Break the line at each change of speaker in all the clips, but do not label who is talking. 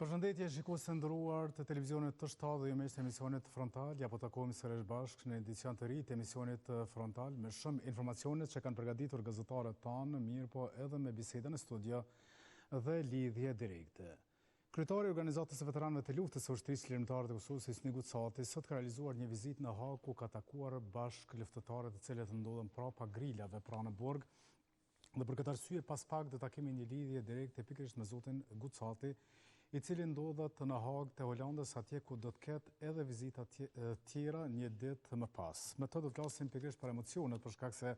Përshëndetje shikues të nderuar të televizionit të shtadë dhe mes të emisionit Frontal, ja po takohemi sërish bashkë në edicion të ri të emisionit Frontal me shumë informacione që kanë përgatitur gazetarët tanë, mirë po edhe me bisedën e studio dhe lidhje direkte. Kryetari i Organizatës së Veteranëve të Luftës së Ushtrisë Lirimtare të Kosovës, Hysni Gucati, sot ka realizuar një vizitë në Hag ku ka takuar bashkë luftëtarët të cilët ndodhen prapa grilave pranë Borg. Dhe për këtë arsye pas pak do ta kemi një lidhje direkte pikërisht me zotin Gucati, i cili ndodhet në Hag të Holandës, atje ku do të ketë edhe vizita tjera një ditë më pas. Me të do të flasim pikërisht për emocionet, për shkak se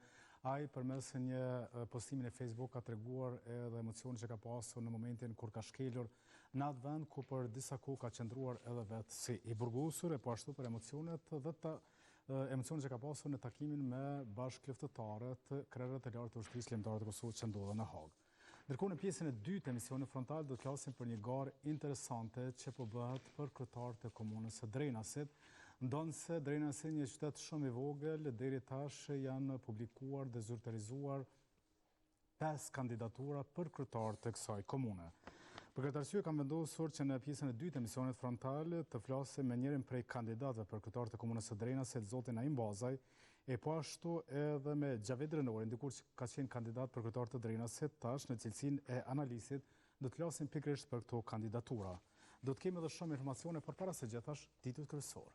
ai përmes një postimin e Facebook ka treguar edhe emocionet që ka pasur në momentin kur ka shkelur në atë vend ku për disa kohë ka qëndruar edhe vetë si i burgosur, e po ashtu për emocionet që ka pasur në takimin me bashkëluftëtarët, krerët e lartë të Ushtrisë Lirimtare të Kosovës që ndodhen në Hag. Ndërkohë në pjesën e dytë të emisionit Frontal do të flasim për një garë interesante që po bëhet për kryetarët e komunës së Drenasit, ndonse Drenasi një qytet shumë i vogël, deri tash janë publikuar dhe zyrtarizuar 5 kandidatura për kryetarët e kësaj komune. Për këtë arsye kam vendosur që në pjesën e dytë të emisionit Frontal të flasim me njërin prej kandidatëve për kryetarët e komunës së Drenasit, zotin Naim Bazaj, e po ashtu edhe me Xhavet Drenori, ndikur që ka qenë kandidat për kryetar të Drenasit, tash në cilësinë e analisit do të flasim pikërisht për këto kandidatura. Do të kemi edhe shumë informacione, por para se gjithash titujt kryesor.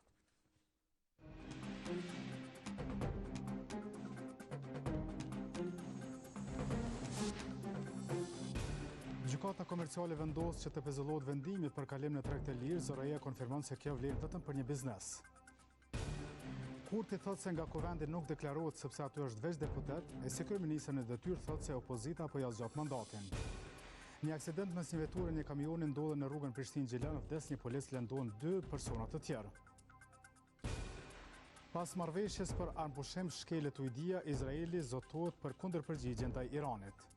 Gjykata komerciale vendos që të pezullohet vendimi për kalim në treg të lirë, ZRA konfirmon se kjo vlen vetëm për një biznes. Kurti thotë se nga kuvendi nuk deklarohet sepse aty është veç deputet, e si kryeministri në detyrë thotë se opozita apo ja zgjat mandatin. Një aksident mes një veture e një kamioni ndodhi në rrugën Prishtinë-Gjilan, vdes një policë, lëndohen 2 persona të tjerë. Pas marrëveshjes për armpushim shkelet ujdia, Izraeli zotohet për kundërpërgjigje ndaj Iranit.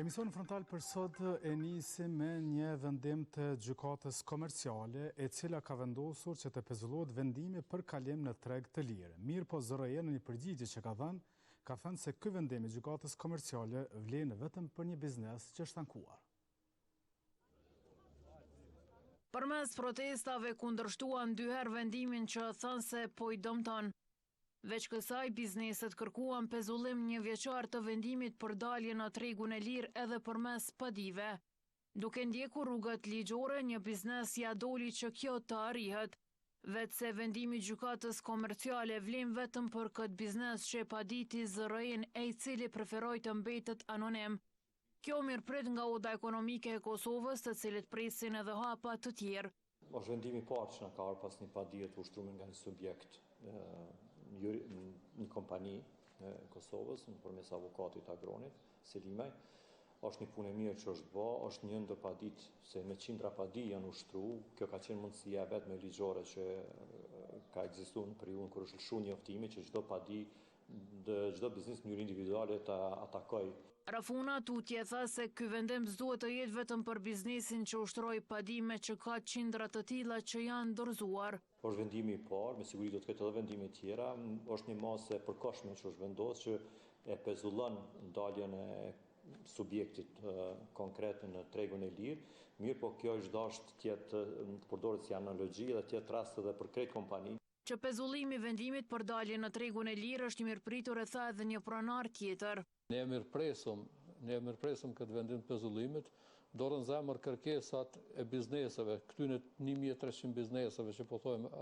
Emisioni Frontal për sot e nisi me një vendim të gjykatës komerciale, e cila ka vendosur që të pezullohet vendimi për kalim në treg të lirë. Mirë po ZRA në një përgjigje që ka thënë se ky vendim i gjykatës komerciale vlen vetëm për një biznes që është ankuar.
Përmes protestave kundërshtuan 2 herë vendimin që thënë se po i dëmton. Veç kësaj, bizneset kërkuan pezullim 1 vjeçar të vendimit për dalje në tregun e lirë edhe përmes padive. Duke ndjekur rrugët ligjore, një biznes ja doli që kjo të arrihet. Vetë se vendimi gjykatës komerciale vlen vetëm për këtë biznes që paditi ZRA-n, e i cili preferoi të mbetet anonim. Kjo mirëprit nga oda ekonomike e Kosovës, të cilit presin edhe hapa të tjerë.
Është vendimi i parë që na ka ardhur pas një padije të ushtruar nga një subjekt, një kompani e Kosovës, nëpërmes avokatit Agronit, Selimaj. Është një punë e mirë që është bë, është një ndër padit se me qindra padi janë ushtruar. Kjo ka qenë mundësia vetëm me ligjore që ka ekzistuar në periudhën kur është lëshuar njoftimi që çdo biznes në mënyrë individuale ta atakoj.
Rafuna Tutje tha se ky vendim s'duhet të jetë vetëm për biznesin që ushtroi padime që ka qindra të tilla që janë dorëzuar.
Është vendimi i parë, me siguri do të ketë edhe vendime të tjera, është një masë e përkohshme që është vendosur që e pezullon ndaljen e subjektit konkret në tregun e lirë. Mirë, po kjo është dashur të jetë përdoret si analogji dhe të jetë rast edhe për krejt kompaninë.
Që pezullimi i vendimit për dalje në tregun e lirë është i mirëpritur, e tha edhe një pronar tjetër.
Ne e mirëpresëm këtë vendim të pezullimit, dorën zemër kërkesat e bizneseve, këtyne 1300 bizneseve që po thojmë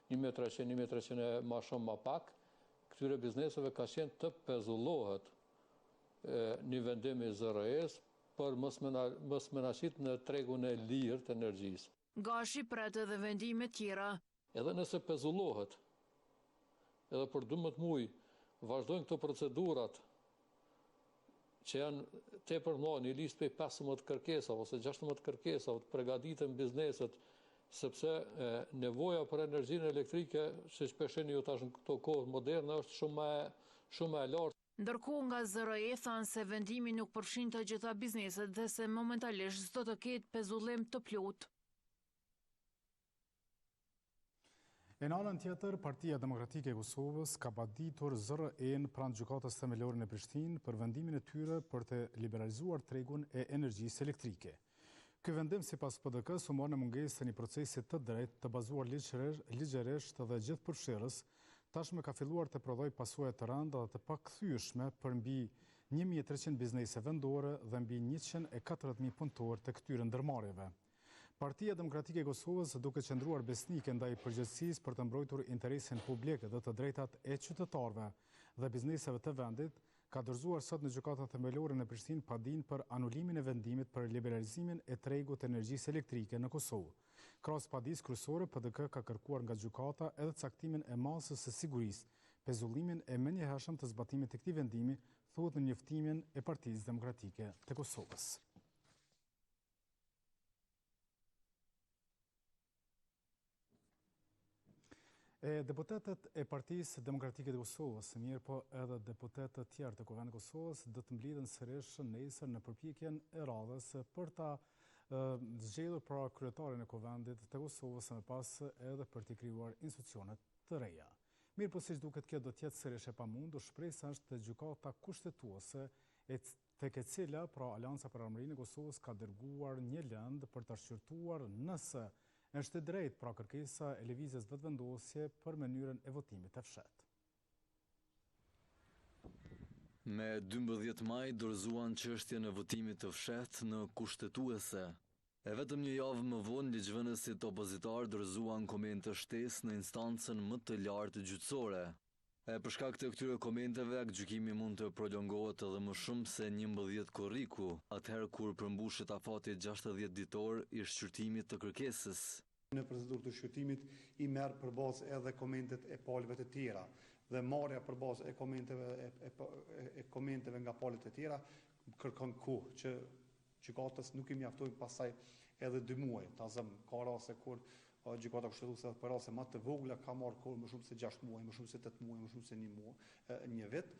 1300 e ma shumë ma pak, këtyre bizneseve ka qenë të pezullohet një vendim i ZRA-s për mos menaqit në tregun e lirë të energjisë.
Gashi pret edhe vendime tjera.
Edhe nëse pezullohet, edhe për 12 muaj vazhdojnë këto procedurat që janë tepër mëdha, një listë prej 15 kërkesave ose 16 kërkesave të përgatiten bizneset, sepse nevoja për energjinë elektrike, siç pesheni ju tash në këto kohë moderne, është shumë e lartë.
Ndërkohë nga ZRA thanë se vendimi nuk përfshin të gjitha bizneset dhe se momentalisht s'do të ketë pezullim të plotë.
E në anën tjetër, Partia Demokratike e Kosovës ka baditur ZRE-n pranë gjykatës themelore në Prishtinë për vendimin e tyre për të liberalizuar tregun e energjisë elektrike. Ky vendim sipas PDK-s u mor në mungesë e një procesi të drejtë të bazuar ligjërisht dhe gjithëpërfshirës, tashmë ka filluar të prodhojë pasojë të rënda dhe të pakthyeshme për mbi 1.300 biznese vendore dhe mbi 140.000 punëtorë të këtyre ndërmarrjeve. Partia Demokratike e Kosovës, duke qëndruar besnike ndaj përgjegjësisë për të mbrojtur interesin publik dhe të drejtat e qytetarëve dhe bizneseve të vendit, ka dorëzuar sot në gjykatën themelore në Prishtinë padinë për anulimin e vendimit për liberalizimin e tregut të energjisë elektrike në Kosovë. Krahas padisë kryesore, PDK ka kërkuar nga gjykata edhe caktimin e masës së sigurisë, pezullimin e menjëhershëm të zbatimit të këtij vendimi, thuhet në njoftimin e Partisë Demokratike të Kosovës. Deputetët e Partisë Demokratike të Kosovës, mirë po edhe deputetët tjerë të Kuvendit të Kosovës, do të mblidhen sërish nesër në përpjekjen e radhës për ta zgjedhur pra kryetarin e Kuvendit të Kosovës, më pas edhe për të krijuar institucionet të reja. Mirë po siç duket, kjo do të jetë sërish e pamundur. Shpresa është të gjykata kushtetuese tek e cila pra Alianca për Armërinë e Kosovës ka dërguar një lëndë për të shqyrtuar nëse është e drejtë pra kërkesa e lëvizjes vetëvendosje për mënyrën e votimit të fshehtë.
Me 12 maj dorëzuan çështjen e votimit të fshehtë në kushtetuese. E vetëm një javë më vonë, ligjvënësit opozitar dorëzuan komente shtesë në instancën më të lartë gjyqësore. Për shkak të këtyre komenteve, aktgjykimi mund të prolongohet edhe më shumë se 11 korriku, atëherë kur përmbushet afati 60 ditor i shqyrtimit të kërkesës.
Në procedurë të shqyrtimit i merr përballë edhe komentet e palëve të tjera dhe marrja përballë e komenteve nga palët e tjera kërkon kohë që gjykatës nuk i mjaftojnë pasaj edhe 2 muaj. Ka raste kur gjykata kushtetuese për raste më të vogla ka marrë kohë më shumë se 6 muaj, më shumë se 8 muaj, më shumë se 1 muaj, 1 vit.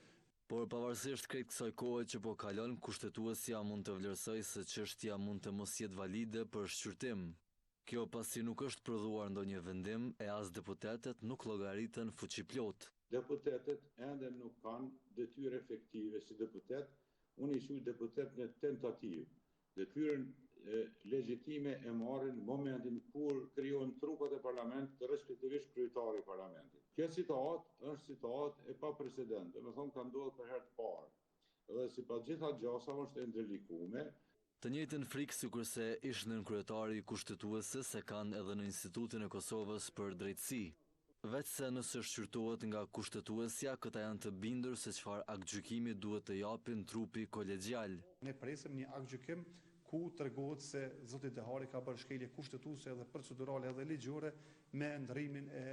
Por pavarësisht krejt kësaj kohe që po kalon, kushtetuesja mund të vlerësoj se çështja mund të mos jetë valide për shqyrtim. Kjo pasi nuk është prodhuar ndonjë vendim e as deputetët nuk llogariten fuqiplot.
Deputetët ende nuk kanë detyrë efektive si deputet, unë i quaj deputet në tentativë. Detyrën legjitime e marrin në momentin kur krijohen trupat e parlamentit, respektivisht kryetari i parlamentit. Kjo situatë është situatë e paprecedente, do të thonë ka ndodhur për herë të parë. Dhe sipas gjitha gjasave është e ndërlikuar.
Të njëjtën frikë sikurse ish nën kryetari i kushtetuese se kanë edhe në Institutin e Kosovës për drejtësi. Veç se nëse shqyrtohet nga kushtetuesja, këta janë të bindur se çfarë aktgjykimi duhet të japin trupi kolegjial.
Ne presim një aktgjykim ku tregohet se zoti Dehari ka bërë shkelje kushtetuese edhe procedurale edhe ligjore me ndrimin e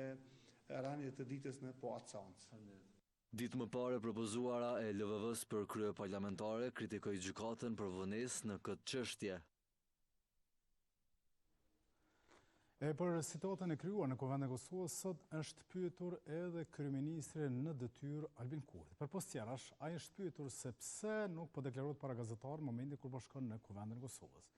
rënies të ditës në po atë seancë.
Ditë më parë, propozuara e LVV-s për krye parlamentare kritikoi gjykatën për vonesë në këtë çështje.
Për situatën e krijuar në Kuvendin e Kosovës, sot është pyetur edhe kryeministri në detyrë Albin Kurti. Për post tjerash, ai është pyetur se pse nuk po deklarohet para gazetarë në momentin kur po shkon në Kuvendin e Kosovës.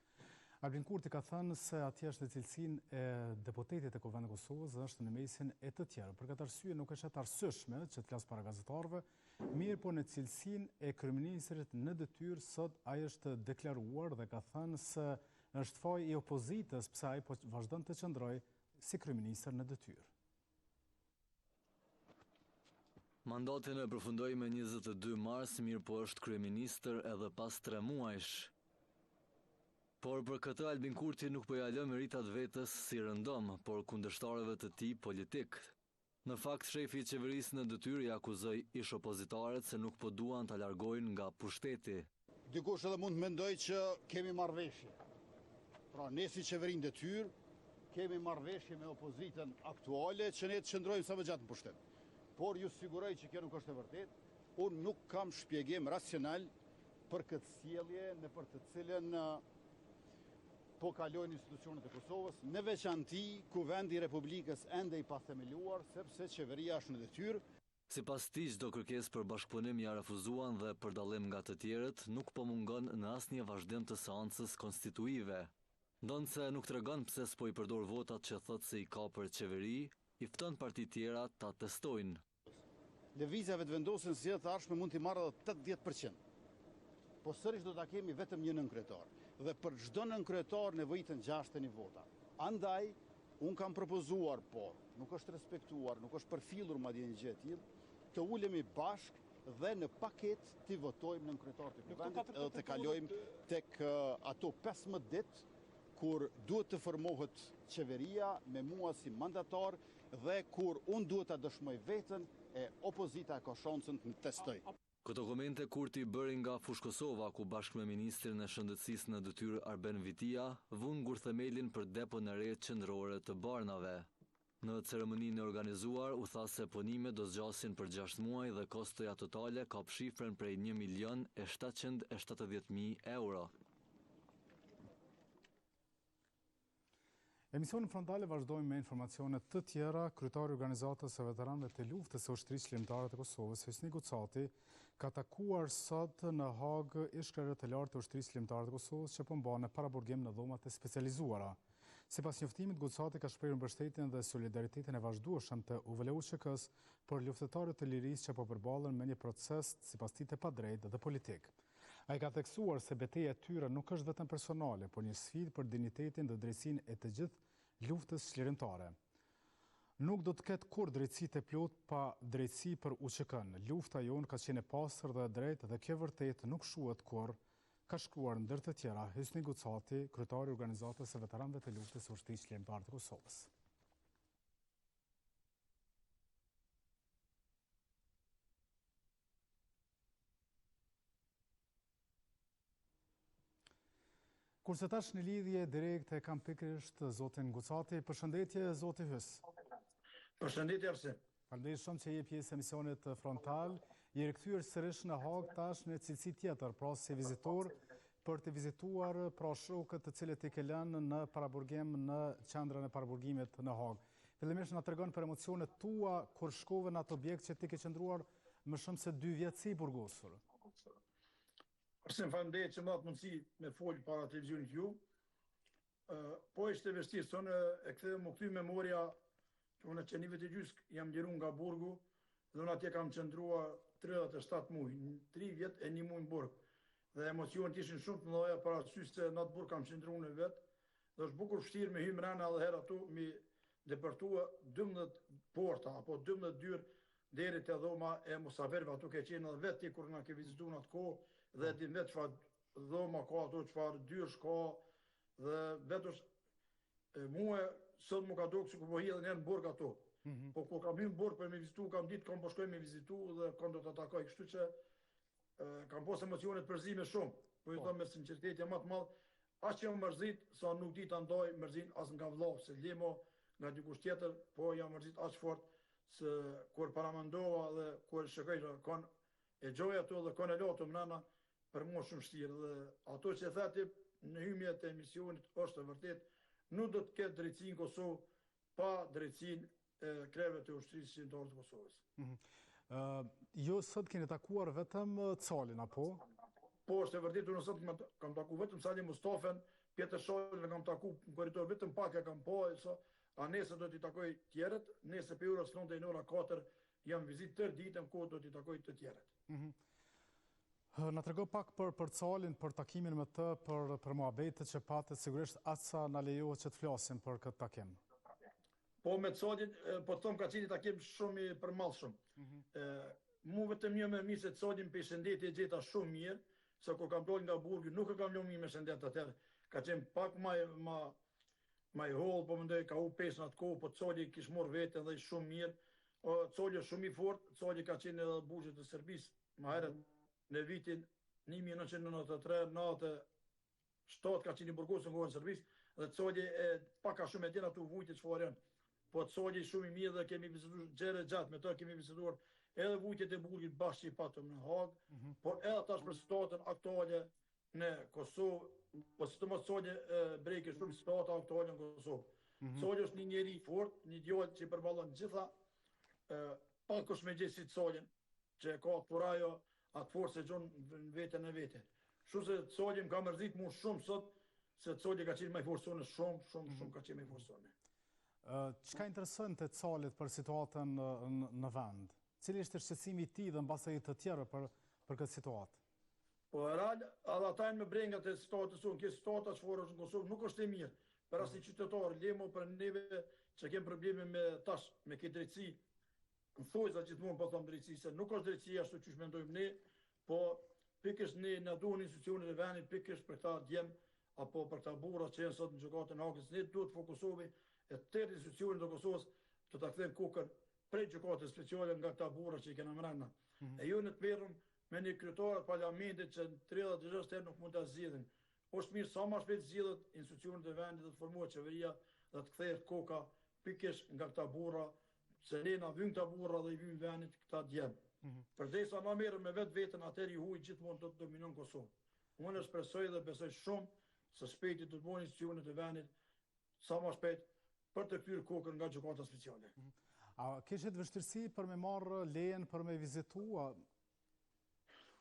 Albin Kurti ka thënë se atje është në cilësinë e deputetit e Kuvendit të Kosovës dhe është në mesin e të tjerë. Për këtë arsye nuk është arsyeshme që të flas para gazetarëve, mirë po në cilësinë e kryeministrit në detyrë sot ai është deklaruar dhe ka thënë se është faji i opozitës pse ai po vazhdon të qëndrojë si kryeminist në detyrë.
Mandatin e përfundoi me 22 mars, mirë po është kryeminist edhe pas 3 muajsh. Por për këtë Albin Kurti nuk po ja lë meritat vetës si rëndom, por kundërshtarëve të tij politik. Në fakt, shefi i qeverisë në detyrë i akuzoi ish opozitarët se nuk po duan ta largojnë nga pushteti.
Dikush edhe mund të mendoj që kemi marrëveshje. Pra ne si qeverinë detyrë kemi marrëveshje me opozitën aktuale që ne të qëndrojmë sa më gjatë në pushtet. Por ju siguroj që kjo nuk është e vërtetë. Unë nuk kam shpjegim racional për këtë sjellje në për të cilën po kalojnë institucionet e Kosovës, në veçanti Kuvendi i Republikës ende i pathemeluar, sepse qeveria është në detyrë.
Sipas tij, çdo kërkesë për bashkëpunim ja refuzuan dhe për dallim nga të tjerët nuk po mungon në asnjë vazhdim të seancës konstituive. Ndonse nuk tregon pse s'po i përdor votat që thotë se i ka për qeveri, i fton parti tjera ta testojnë.
Lëvizjave të vendosen si të ardhshme mund t'i marrë edhe 80%. Po sërish do ta kemi vetëm një nënkretar. Dhe për çdo nënkretar nevojiten 60 vota. Andaj, unë kam propozuar, por nuk është respektuar, nuk është përfillur madje një gjë e tillë, të ulemi bashk dhe në paket të votojmë nënkretar të vendit edhe të kalojmë tek ato 15 ditë kur duhet të formohet qeveria me mua si mandatar dhe kur unë duhet të dëshmoj veten e opozita ka shansën të më testoj.
Këto komente Kurti bëri nga Fush Kosova, ku bashkë me Ministrin e Shëndetësisë në detyrë Arben Vitia, vun ngurthemelin për depon e re qendrore të Barnave. Në ceremoninë e organizuar, u tha se punimet do zgjasin për 6 muaj dhe kostoja totale ka shifrën prej 1.770.000 euro.
Emisionin frontale vazhdojmë me informacione të tjera. Kryetari i Organizatës së Veteranëve të Luftës së Ushtrisë Shqiptare të Kosovës, Hysni Gucati, ka takuar sot në Hagë ish-krerët të lartë të Ushtrisë Shqiptare të Kosovës që po mban paraburgim në dhomat e specializuara. Sipas njoftimit, Gucati ka shprehur mbështetjen dhe solidaritetin e vazhdueshëm të UVL-UÇK-s për luftëtarët të lirisë që po përballen me një proces sipas tij të padrejtë dhe politik. Ai ka theksuar se betejë e tyre nuk është vetëm personale, por një sfidë për dinjitetin dhe drejtsinë e të gjithë luftës çlirimtare. Nuk do të ketë kur drejtësi të plot pa drejtësi për UÇK-n. Lufta jonë ka qenë e pastër dhe e drejtë dhe kjo vërtet nuk shuhet kur, ka shkruar ndër të tjera Hysni Gucati, kryetari i Organizatës së Veteranëve të Luftës së Ushtrisë Shqiptare të Kosovës. Kurse tash në lidhje direkte kam pikërisht zotin Gucati. Përshëndetje, zoti Hys.
Përshëndetje Arsen.
Faleminderit shumë që je pjesë e emisionit frontal. Je rikthyer sërish në Hagë tash në cilësi tjetër, pra si vizitor, për të vizituar pra shokët të cilët i ke lënë në paraburgim në qendrën e paraburgimit në Hagë. Fillimisht na tregon për emocionet tua kur shkove në atë objekt që ti ke qëndruar më shumë se 2 vjet si i burgosur.
Arsen, faleminderit që më dha mundësi me fol para televizionit ju. Po ishte vështirë, sonë e kthy memoria që unë qenive të gjysk jam liru nga burgu dhe unë atje kam qëndruar 37 muaj, 3 vjet e 1 muaj në burg. Dhe emocionet ishin shumë të mëdha para syve se në atë burg kam qëndruar në vet. Dhe është bukur vështirë me hym rana edhe herë ato mi depërtua 12 porta apo 12 dyrë deri te dhoma e musafirëve, ato ke qenë edhe vetë kur na ke vizituar në atë kohë dhe di vetë çfarë dhoma ka ato, çfarë dyrsh ka dhe vetësh mua sot më ka dokë sikur po hidhen në burg ato. Po kur kam hyrë në burg për me vizitu, kam ditë kam po shkoj me vizitu dhe kam do të takoj, kështu që kam pas emocione të përzime shumë. Po i them me sinqeritet jam më të madh, as që jam mërzit sa nuk di ta ndaj mërzin as nga vëlla, se lemo nga dikush tjetër, po jam mërzit as fort se kur paramendova dhe kur shikoj kanë e gjoja ato dhe kanë lotë mëna për mua shumë vështirë dhe ato që thati në hymje të emisionit është vërtet nuk do të ketë drejtësi në Kosovë pa drejtësinë e krevëve të ushtrisë shqiptare të Kosovës.
Jo sot keni takuar vetëm Calin apo?
Po, është e vërtet unë sot kam takuar vetëm Salin Mustafen, Pjetër Sholin kam takuar në korridor vetëm pak e kam po, a nesër do t'i takoj tjerët, nesër për orës 9 deri në ora 4 jam vizit tërë ditën kohë do t'i takoj të tjerët.
Na trego pak për Calin, për takimin me të, për muhabetet që patet, sigurisht atësa na lejohet që të flasim për këtë takim.
Po me Calin, po të thomë ka qenë takim shumë i përmallshëm. Mu vetëm një me mirë se Calin për shëndetje e gjeta shumë mirë, se kur kam dol nga burgi nuk e kam lënë mirë me shëndet atëherë. Ka qenë pak ma i holl, po mendoj ka u pesë në atë kohë, po Cali kish marrë veten dhe shumë mirë. Cali është shumë i fortë, Cali ka qenë edhe burgjet të Serbisë, më herët në vitin 1993-97 ka qenë i burgosur në Serbisë dhe Cali pak a shumë e din ato vujtje çfarë janë. Po Cali shumë i mirë dhe kemi vizituar gjëra gjatë, me të kemi vizituar edhe vujtjet e burgit bashkë i patëm në Hagë, por edhe tash për situatën aktuale në Kosovë, po sidomos Cali breke shumë situata aktuale në Kosovë. Cali është një njeri i fortë, një djalë që përballon gjitha pak është me gjësi Calin, që ka kurajo atë forë se gjonë në vetën e vete. Shu se Cali më ka mërzit mu shumë sot, se Cali ka qenë me i forësone shumë ka qenë me i forësone.
Çka intereson të Calit për situatën në vend? Cili është shqetësimi i tij dhe mbase i të tjerë për këtë situatë?
Po edhe ata me brengat e situatës unë, kjo situata që forë është në Kosovë nuk është e mirë. Për asnjë qytetar, lemo për neve që kemë probleme me tash, me këtë drejtësi, në thojza gjithmonë po them drejtësi, se nuk është drejtësia ashtu që mendojmë ne, po pikërisht ne na duhen institucionet e vendit, pikërisht për këta djem apo për këta burra që janë sot në gjykatën e Hakës, ne duhet të fokusohemi e tërë institucionet e Kosovës të ta kthejmë kokën prej gjykatës speciale nga këta burra që i kena mbrana. E jo në të merrem me një kryetar të parlamentit që 36 herë nuk mund ta zgjidhin. Është mirë sa më shpejt zgjidhet institucionet e vendit dhe të formohet qeveria dhe të kthehet koka pikërisht nga këta burra, se ne na vyn këta burra dhe i vyn vendit këta djem. Përdesa na merrem me vetveten, atëherë i huaj gjithmonë do të dominon Kosovë. Unë shpresoj dhe besoj shumë se shpejti do të bëhen institucionet e vendit sa më shpejt për të kthyer kokën nga gjykata speciale.
A kishit vështirësi për me marrë lejen për me vizitua?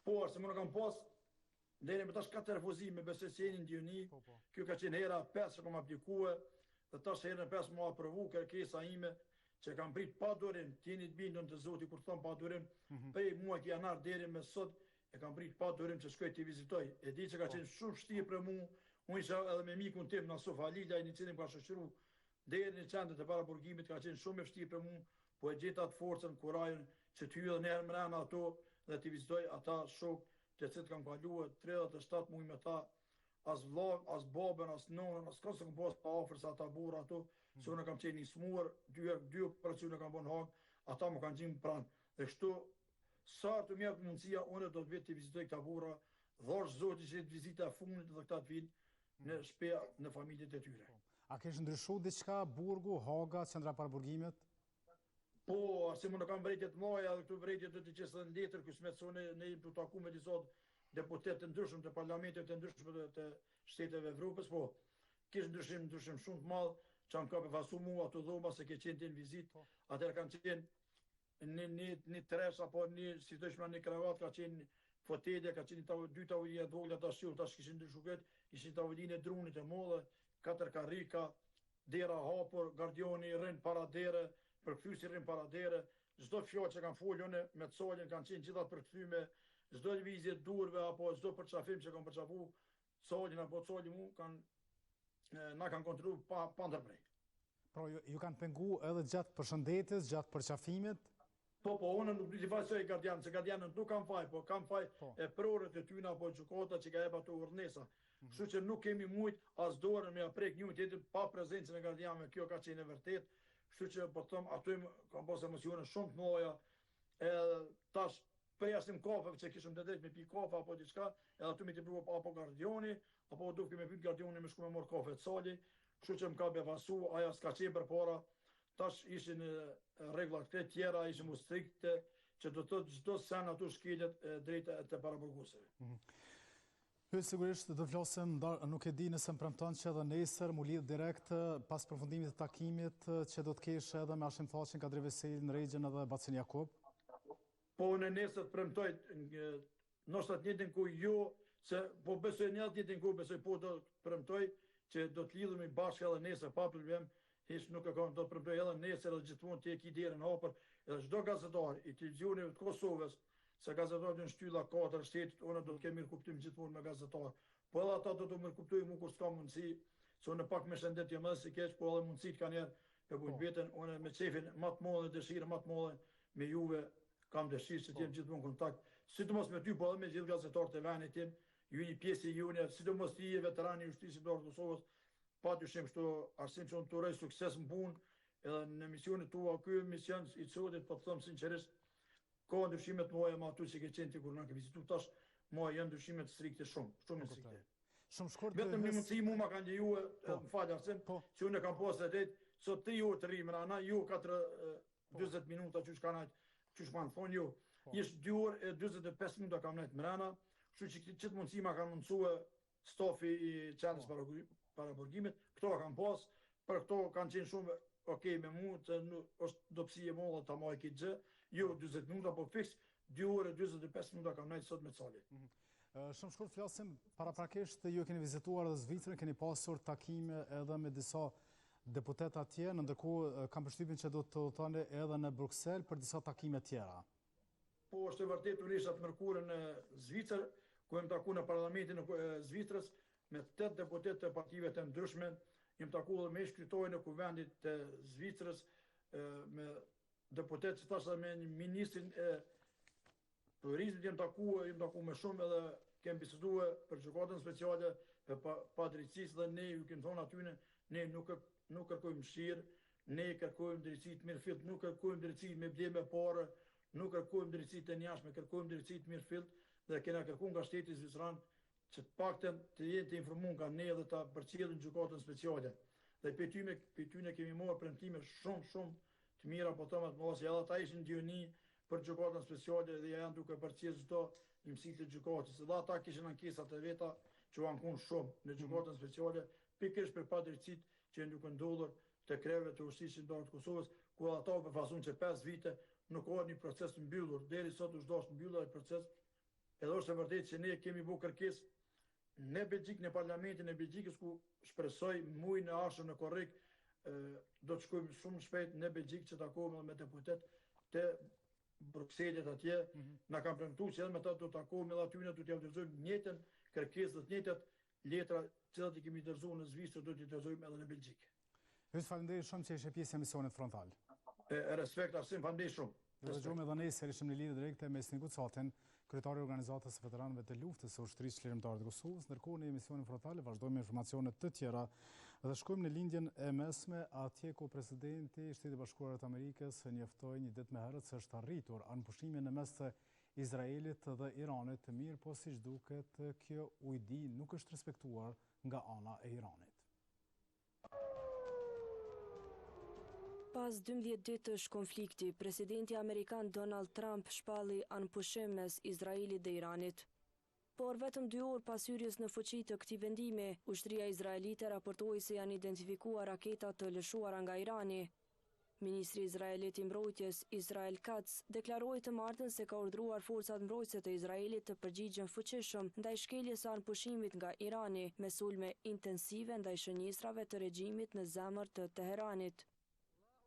Po, se më në kam pas, deri me tash 4 refuzime, besoj se jeni ndjeni, kjo ka qenë hera 5 që kam aplikue, dhe tash herën 5 më aprovu kërkesa ime, që kam prit pa durim, t'jeni të bindën të zoti kur thon pa durim, prej muaj janar deri me sot, e kam prit pa durim që shkoj t'i vizitoj. E di që ka qenë shumë vështirë për mua, unë isha edhe me mikun tim Nasuf Halila, i cilin ka shoqëruar deri në qendret e paraburgimit, ka qenë shumë e vështirë për mua, po e gjeta atë forcën, kurajën që t'hy edhe në herë mbrana ato dhe t'i vizitoj ata shok të cilët kam kaluar 37 muaj me ta, as vllag, as babën, as nonën, as kësë kam pas pa afër sa ata burra ato, se unë kam qenë i smuar, 2 operacione kam bën Hag, ata më kanë gjimë pranë. Dhe kështu, sa të mjep mundësia, unë do të vetë të vizitoj këta burra, dhash zoti që të vizita e fundit dhe këta të vinë në shpeja në familjet e tyre.
A kesh ndryshu diçka Burgu, Haga, qendra paraburgimit?
Po, se më në kam vrejtjet maja dhe këtu vrejtjet do të qesë në letër, kësmetësone ne i të taku me disa deputet të ndryshëm të parlamentet të ndryshëm të shteteve Evropës, po, kishë ndryshim shumë të madhë, që më ka befasu mua ato dhoma se ke qenë të në vizit, atër kanë qenë një tresh apo si të shma një kravat, ka qenë fotede, ka qenë 2 tavolina dvogla të ashtu, tash kishin ndryshu këtë, ishin tavoline e drunit e modhe, 4 karrika, dera hapur, gardioni rrin para dere, përkthyesi rrin para dere, çdo fjalë që kanë folur me Colin kanë qenë gjithat përkthyme, çdo lëvizje durve apo çdo përçafim që kanë përçafu Colin apo Coli mu na kanë kontrolluar pa ndërprej.
Pra ju kanë pengu edhe gjatë përshëndetjes, gjatë përqafimit?
Po, unë nuk i fajsoj gardianët, se gardianët nuk kanë faj, po kanë faj e prorët e tyna apo gjykata që ka jep ato urdhënesa. Kështu që nuk kemi mujt as dorën me aprek një tjetër pa prezencën e gardianëve, kjo ka qenë e vërtet. Kështu që po them aty kam pas emocione shumë të mëdha. Edhe tash përjashtim kafeve që kishim të drejtë me pi kafe apo diçka, edhe aty më të bëu apo gardioni, apo duke me pyet gardioni me shku me marr kafe të Sali. Kështu që më ka befasu, aja s'ka qenë përpara. Tash ishin rregullat të tjera, ishim strikte që do të thotë çdo sen ato shkeljet drejta të paraburgoseve.
Sigurisht do flasim, nuk e di nëse më premton që edhe nesër mu lidh direkt pas përfundimit të takimit që do të kesh edhe me Hashim Thaqin, Kadri Veselin, Rexhen edhe Bacin Jakub.
Po në nesër të premtoj, nështë atë njëtën ku jo, se po besoj një atë njëtën ku besoj po do të premtoj që do të lidhemi bashkë edhe nesër pa problem, hiç nuk e kam, do të premtoj edhe nesër edhe gjithmonë të ki derën hapur, edhe çdo gazetar i televizionit të Kosovës, se gazetarët në shtylla 4 shtetit, unë do të kemi mirë kuptim gjithmonë me gazetarë. Po edhe ata do të mirë kuptojnë mu kur s'ka mundësi, se unë pak me shëndetje më si keq, po edhe mundësit ka njerë e bujt veten, unë me qefin më të madhe, dëshirë më të madhe me juve, kam dëshirë që t'jem gjithmonë kontakt, sidomos me ty, po edhe me gjithë gazetarët e vendit tim, ju një pjesë e june, sidomos ti je veterani i Ushtrisë së Kosovës, pa dyshim kështu arsim që unë të uroj sukses në punë, edhe në misionit tua, ky mision i Colit, po të them sinqerisht, ka ndryshimet moja ma aty që ke qenë ti kur na ke vizitu tash, moja janë ndryshimet strikte shumë strikte.
Shumë shkurt.
Vetëm një mundësi mu ma kanë lejuar, më fal Arsim, që unë kam pasur drejt, sot 3 orë të rrim rana, ju 40 minuta që kanë që kanë thonë ju. Ish 2 orë e 45 minuta kam nejt mrena, kështu që çet mundësi ma kanë mundsuar stafi i qendrës paraburgimit, këto kanë pas, për këto kanë qenë shumë okej me mua, që është dobësi e madhe ta marr këtë gjë. Jo 40 minuta, po fiks 2 orë 45 minuta kam nejtë sot me Cali.
Shumë shkurt flasim, paraprakisht ju keni vizituar edhe Zvicrën, keni pasur takime edhe me disa deputet atje, në ndërkohë kam përshtypjen që do të udhëtoni edhe në Bruksel për disa takime tjera.
Po, është e vërtetë, unë isha të mërkurën në Zvicër, ku jem taku në parlamentin e Zvicrës me 8 deputet të partive të ndryshme, jem taku dhe me shkrytojnë në kuvendit të Zvicrës, me deputet që thashtë me një ministrin e turizmit, jem taku me shumë edhe kem bisedue për gjykatën speciale, për padrejtësisë dhe ne ju kemë thonë atyne, ne nuk kërkojmë mëshirë, ne kërkojmë drejtësi të mirë fillt, nuk kërkojmë drejtësi me bleme parë, nuk kërkojmë drejtësi të njashme, kërkojmë drejtësi të mirë fillt dhe kena kërkuar nga shteti zvicran që të paktën të jenë të informuar nga ne dhe ta përcjellin gjykatën speciale. Dhe për tyne kemi marrë premtime shumë të mira, po thonë të mos edhe ata ishin dioni për gjykatën speciale dhe janë duke përcjellë çdo imësi të gjykatës. Dhe ata kishin ankesat e veta që u ankon shumë në gjykatën speciale, pikërisht për padrejtësitë që janë duke ndodhur të kreve të ushtrisë ndar të Kosovës, ku ata u përfasun që 5 vite nuk ka një proces të mbyllur, deri sot është dashur mbyllur ai proces. Edhe është e vërtetë që ne kemi bërë kërkesë në Belgjik, në parlamentin e Belgjikës, ku shpresoj muajin e ardhshëm në korrik do të shkojmë shumë shpejt në Belgjik që takohemi me deputet të Brukselit atje. Na kanë premtuar që edhe me ta do të takohemi edhe aty, do t'ia udhëzojmë njëjtën kërkesë dhe të njëjtat letra që i kemi dërzuar në Zvicër, do t'i dërzuajmë edhe në Belgjik.
Ju falenderoj shumë që ishe pjesë e misionit frontal.
Respekt, Arsim, falenderoj shumë.
Do të gjojmë edhe ne se ishim në lidhje direkte me Snigut Catin, kryetari i organizatës së veteranëve të luftës së ushtrisë çlirimtare të Kosovës. Ndërkohë në emisionin frontal vazhdojmë me informacione të tjera dhe shkojmë në lindjen e mesme atje ku presidenti i Shtetit Bashkuar të Amerikës njoftoi një ditë më herët se është arritur anëpushimi në mes të Izraelit dhe Iranit, mirë po siç duket kjo ujdi nuk është respektuar nga ana e Iranit.
Pas 12 ditësh konflikti, presidenti amerikan Donald Trump shpalli anëpushim mes Izraelit dhe Iranit. Por vetëm 2 orë pas hyrjes në fuqi të këtij vendimi, ushtria izraelite raportoi se janë identifikuar raketa të lëshuara nga Irani. Ministri izraelit i mbrojtjes Israel Katz deklaroi të martën se ka urdhëruar forcat mbrojtëse të Izraelit të përgjigjen fuqishëm ndaj shkeljes së anëpushimit nga Irani me sulme intensive ndaj shënjestrave të regjimit në zemër të Teheranit.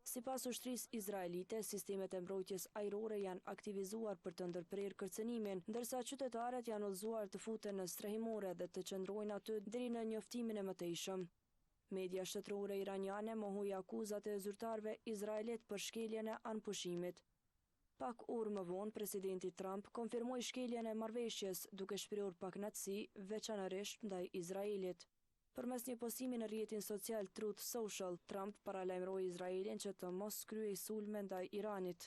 Sipas ushtrisë izraelite, sistemet e mbrojtjes ajrore janë aktivizuar për të ndërprerë kërcënimin, ndërsa qytetarët janë udhëzuar të futen në strehimore dhe të qëndrojnë aty deri në njoftimin e mëtejshëm. Media shtetërore iraniane mohoi akuzat e zyrtarëve izraelit për shkeljen e anëpushimit. Pak orë më vonë, presidenti Trump konfirmoi shkeljen e marrëveshjes, duke shprehur pakënaqësi veçanërisht ndaj Izraelit. Përmes një postimi në rrjetin social Truth Social, Trump paralajmëroi Izraelin që të mos kryej sulme ndaj Iranit.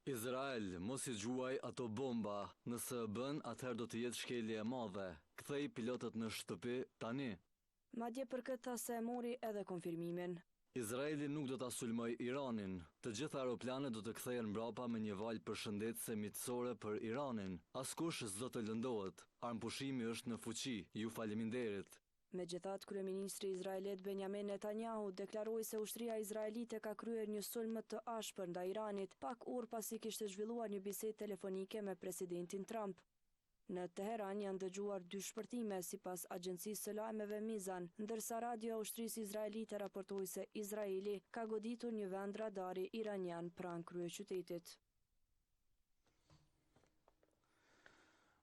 Izrael, mos i gjuaj ato bomba, nëse bën, atëherë do të jetë shkelje e madhe. Kthej pilotët në shtëpi tani.
Madje për këtë tha mori edhe konfirmimin.
Izraeli nuk do ta sulmoj Iranin. Të gjitha aeroplanet do të kthehen mbrapa me një valë përshëndetëse miqësore për Iranin. Askush s'do të lëndohet. Armpushimi është në fuqi. Ju faleminderit.
Megjithatë, kryeministri izraelit Benjamin Netanyahu deklaroi se ushtria izraelite ka kryer një sulm të ashpër ndaj Iranit, pak orë pasi kishte zhvilluar një bisedë telefonike me presidentin Trump. Në Teheran janë dëgjuar 2 shpërtime sipas agjencisë së lajmeve Mizan, ndërsa radio e ushtrisë izraelite raportoi se Izraeli ka goditur një vend radari iranian pranë kryeqytetit.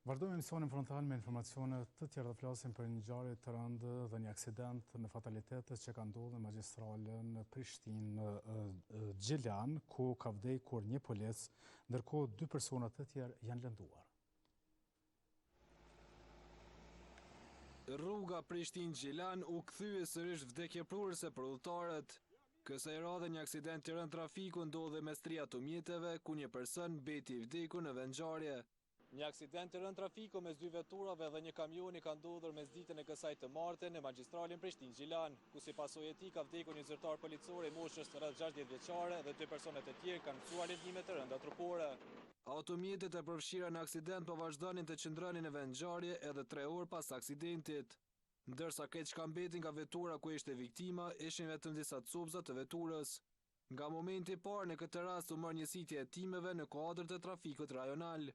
Vazhdojmë emisionin frontal me informacione të tjera, të flasim për një ngjarje të rëndë dhe një aksident me fatalitetet që ka ndodhur në magjistralen Prishtinë Gjelan, ku ka vdekur një polic, ndërkohë 2 persona të tjerë janë lënduar.
Rruga Prishtinë-Gjelan u kthye sërish vdekjeprurëse për udhëtarët. Kësaj radhe një aksident i rënd trafiku ndodhi mes 3 automjeteve, ku një person beti i vdekur në vendngjarje.
Një aksident i rënd trafiku mes 2 veturave dhe një kamioni ka ndodhur mesditën e kësaj të martën në magjistralin Prishtinë-Gjelan, ku si pasojë e tij ka vdekur një zyrtar policor i moshës rreth 60 vjeçare dhe 2 persona të tjerë kanë mësuar lëndime të rënda trupore.
Automjetet e përfshira në aksident po vazhdonin të qëndronin në vendngjarje edhe 3 orë pas aksidentit. Ndërsa këtë që mbeti nga vetura ku ishte viktima, ishin vetëm disa copëza të veturës. Nga momenti i parë në këtë rast u mor një sitje hetimeve në kuadër të trafikut rajonal.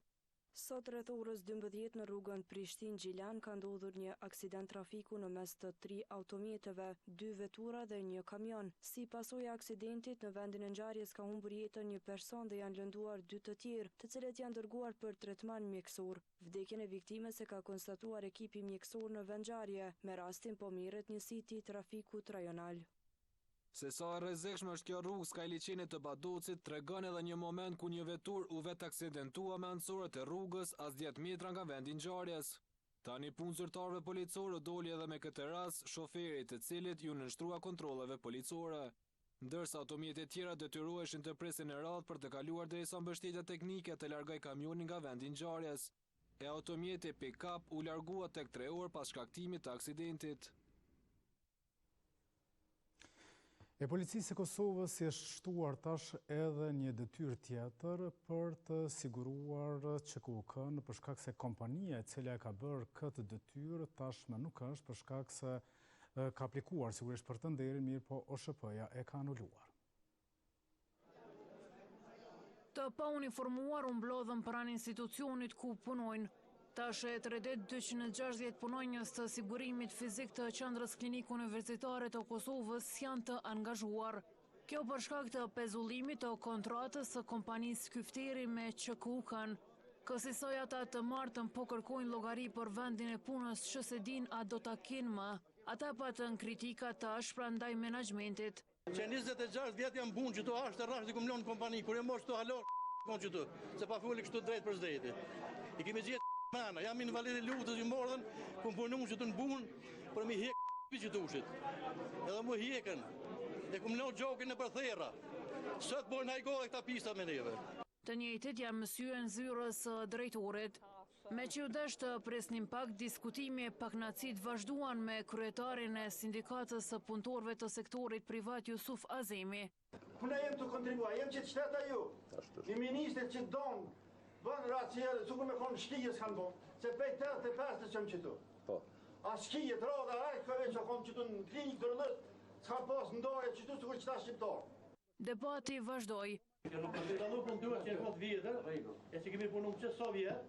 Sot rreth orës 12 në rrugën Prishtinë-Gjilan ka ndodhur një aksident trafiku në mes të 3 automjeteve, 2 vetura dhe një kamion. Si pasojë e aksidentit, në vendin e ngjarjes ka humbur jetën një person dhe janë lënduar 2 të tjerë, të cilët janë dërguar për tretman mjekësor. Vdekjen e viktimës e ka konstatuar ekipi mjekësor në vend ngjarje. Me rastin po merret njësiti i trafikut rajonal.
Se sa e rrezikshme është kjo rrugë s'ka liçenit të Badocit, tregon edhe një moment ku një vetur u vet aksidentua me anësorët e rrugës as 10 metra nga vendi i ngjarjes. Tani punë zyrtarëve policorë doli edhe me këtë rast shoferit të cilit ju nënshtrua kontrolleve policore. Ndërsa automjetet tjera detyroheshin të presin në radhë për të kaluar derisa mbështetja teknike të largoj kamionin nga vendi i ngjarjes. E automjeti pick-up u largua tek 3 orë pas shkaktimit të aksidentit.
E policisë e Kosovës si është shtuar tash edhe një detyrë tjetër për të siguruar QKUK-n për shkak se kompania e cila e ka bërë këtë detyrë tashmë nuk është për shkak se ka aplikuar sigurisht për të nderin, mirë po OSHP-ja e ka anuluar.
Të pa uniformuar u mblodhën pranë institucionit ku punojnë. Tash e tërhetet 260 punonjës të sigurimit fizik të qendrës klinik universitare të Kosovës janë të angazhuar. Kjo për shkak të pezullimit të kontratës së kompanisë Kyfteri me QKUK-n. Kësaj ata të martën po kërkojnë llogari për vendin e punës që se din a do ta kenë më. Ata patën kritika tash prandaj menaxhmentit.
Që 26 vjet jam punë që to ashtë rrash diku mlon kompani, kur e mosh to halo kon që to, se pa fuli kështu drejt për zdejti. I kemi gjetë mana, jam invalid i luftës i mordhen, ku punum që të në bunë, për mi hek që të ushit. Edhe mu hekën, e ku mlon gjokin në përthera. Sot bojnë hajgore këta pista me neve.
Të njëjtit janë mësyen zyrës drejtorit. Me që u desh të presnin pak, diskutimi e paknacit vazhduan me kryetarin e sindikatës së punëtorëve të sektorit privat Jusuf Azemi.
Puna jem të kontribua, jem që të shteta ju. Një minister që donë, bënë raciere, sukur me konë shkijës kanë bo, se pej 85 të qëmë qëtu. A shkijet, roda, këve që konë qëtu në klinikë dërëllët, s'ka pas ndoje qëtu sukur qëta shqiptarë.
Debati vazhdoj.
Që nuk përse të lukën të që e këtë vjetër, e që kemi punum që so vjetë,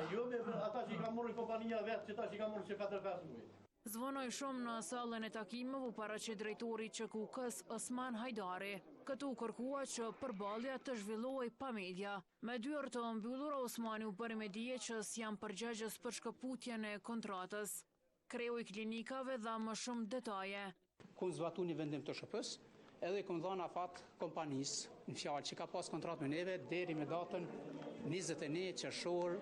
e jo me ata që i ka mërë kompania vetë, që ta që i ka mërë që 4-5 mujë.
Zvonoj shumë në salën e takimeve u paraqit drejtori QKUK-s Osman Hajdari. Këtu kërkua që përballja të zhvillohej pa media. Me dyert të mbyllura Osmani u bëri me dije që s'janë përgjegjës për shkëputjen e kontratës. Kreu i klinikave dha më shumë detaje.
Ku zbatu një vendim të SHP-s, edhe ku dhënë afat kompanisë, në fjalë që ka pas kontratë me neve deri me datën 21 qershor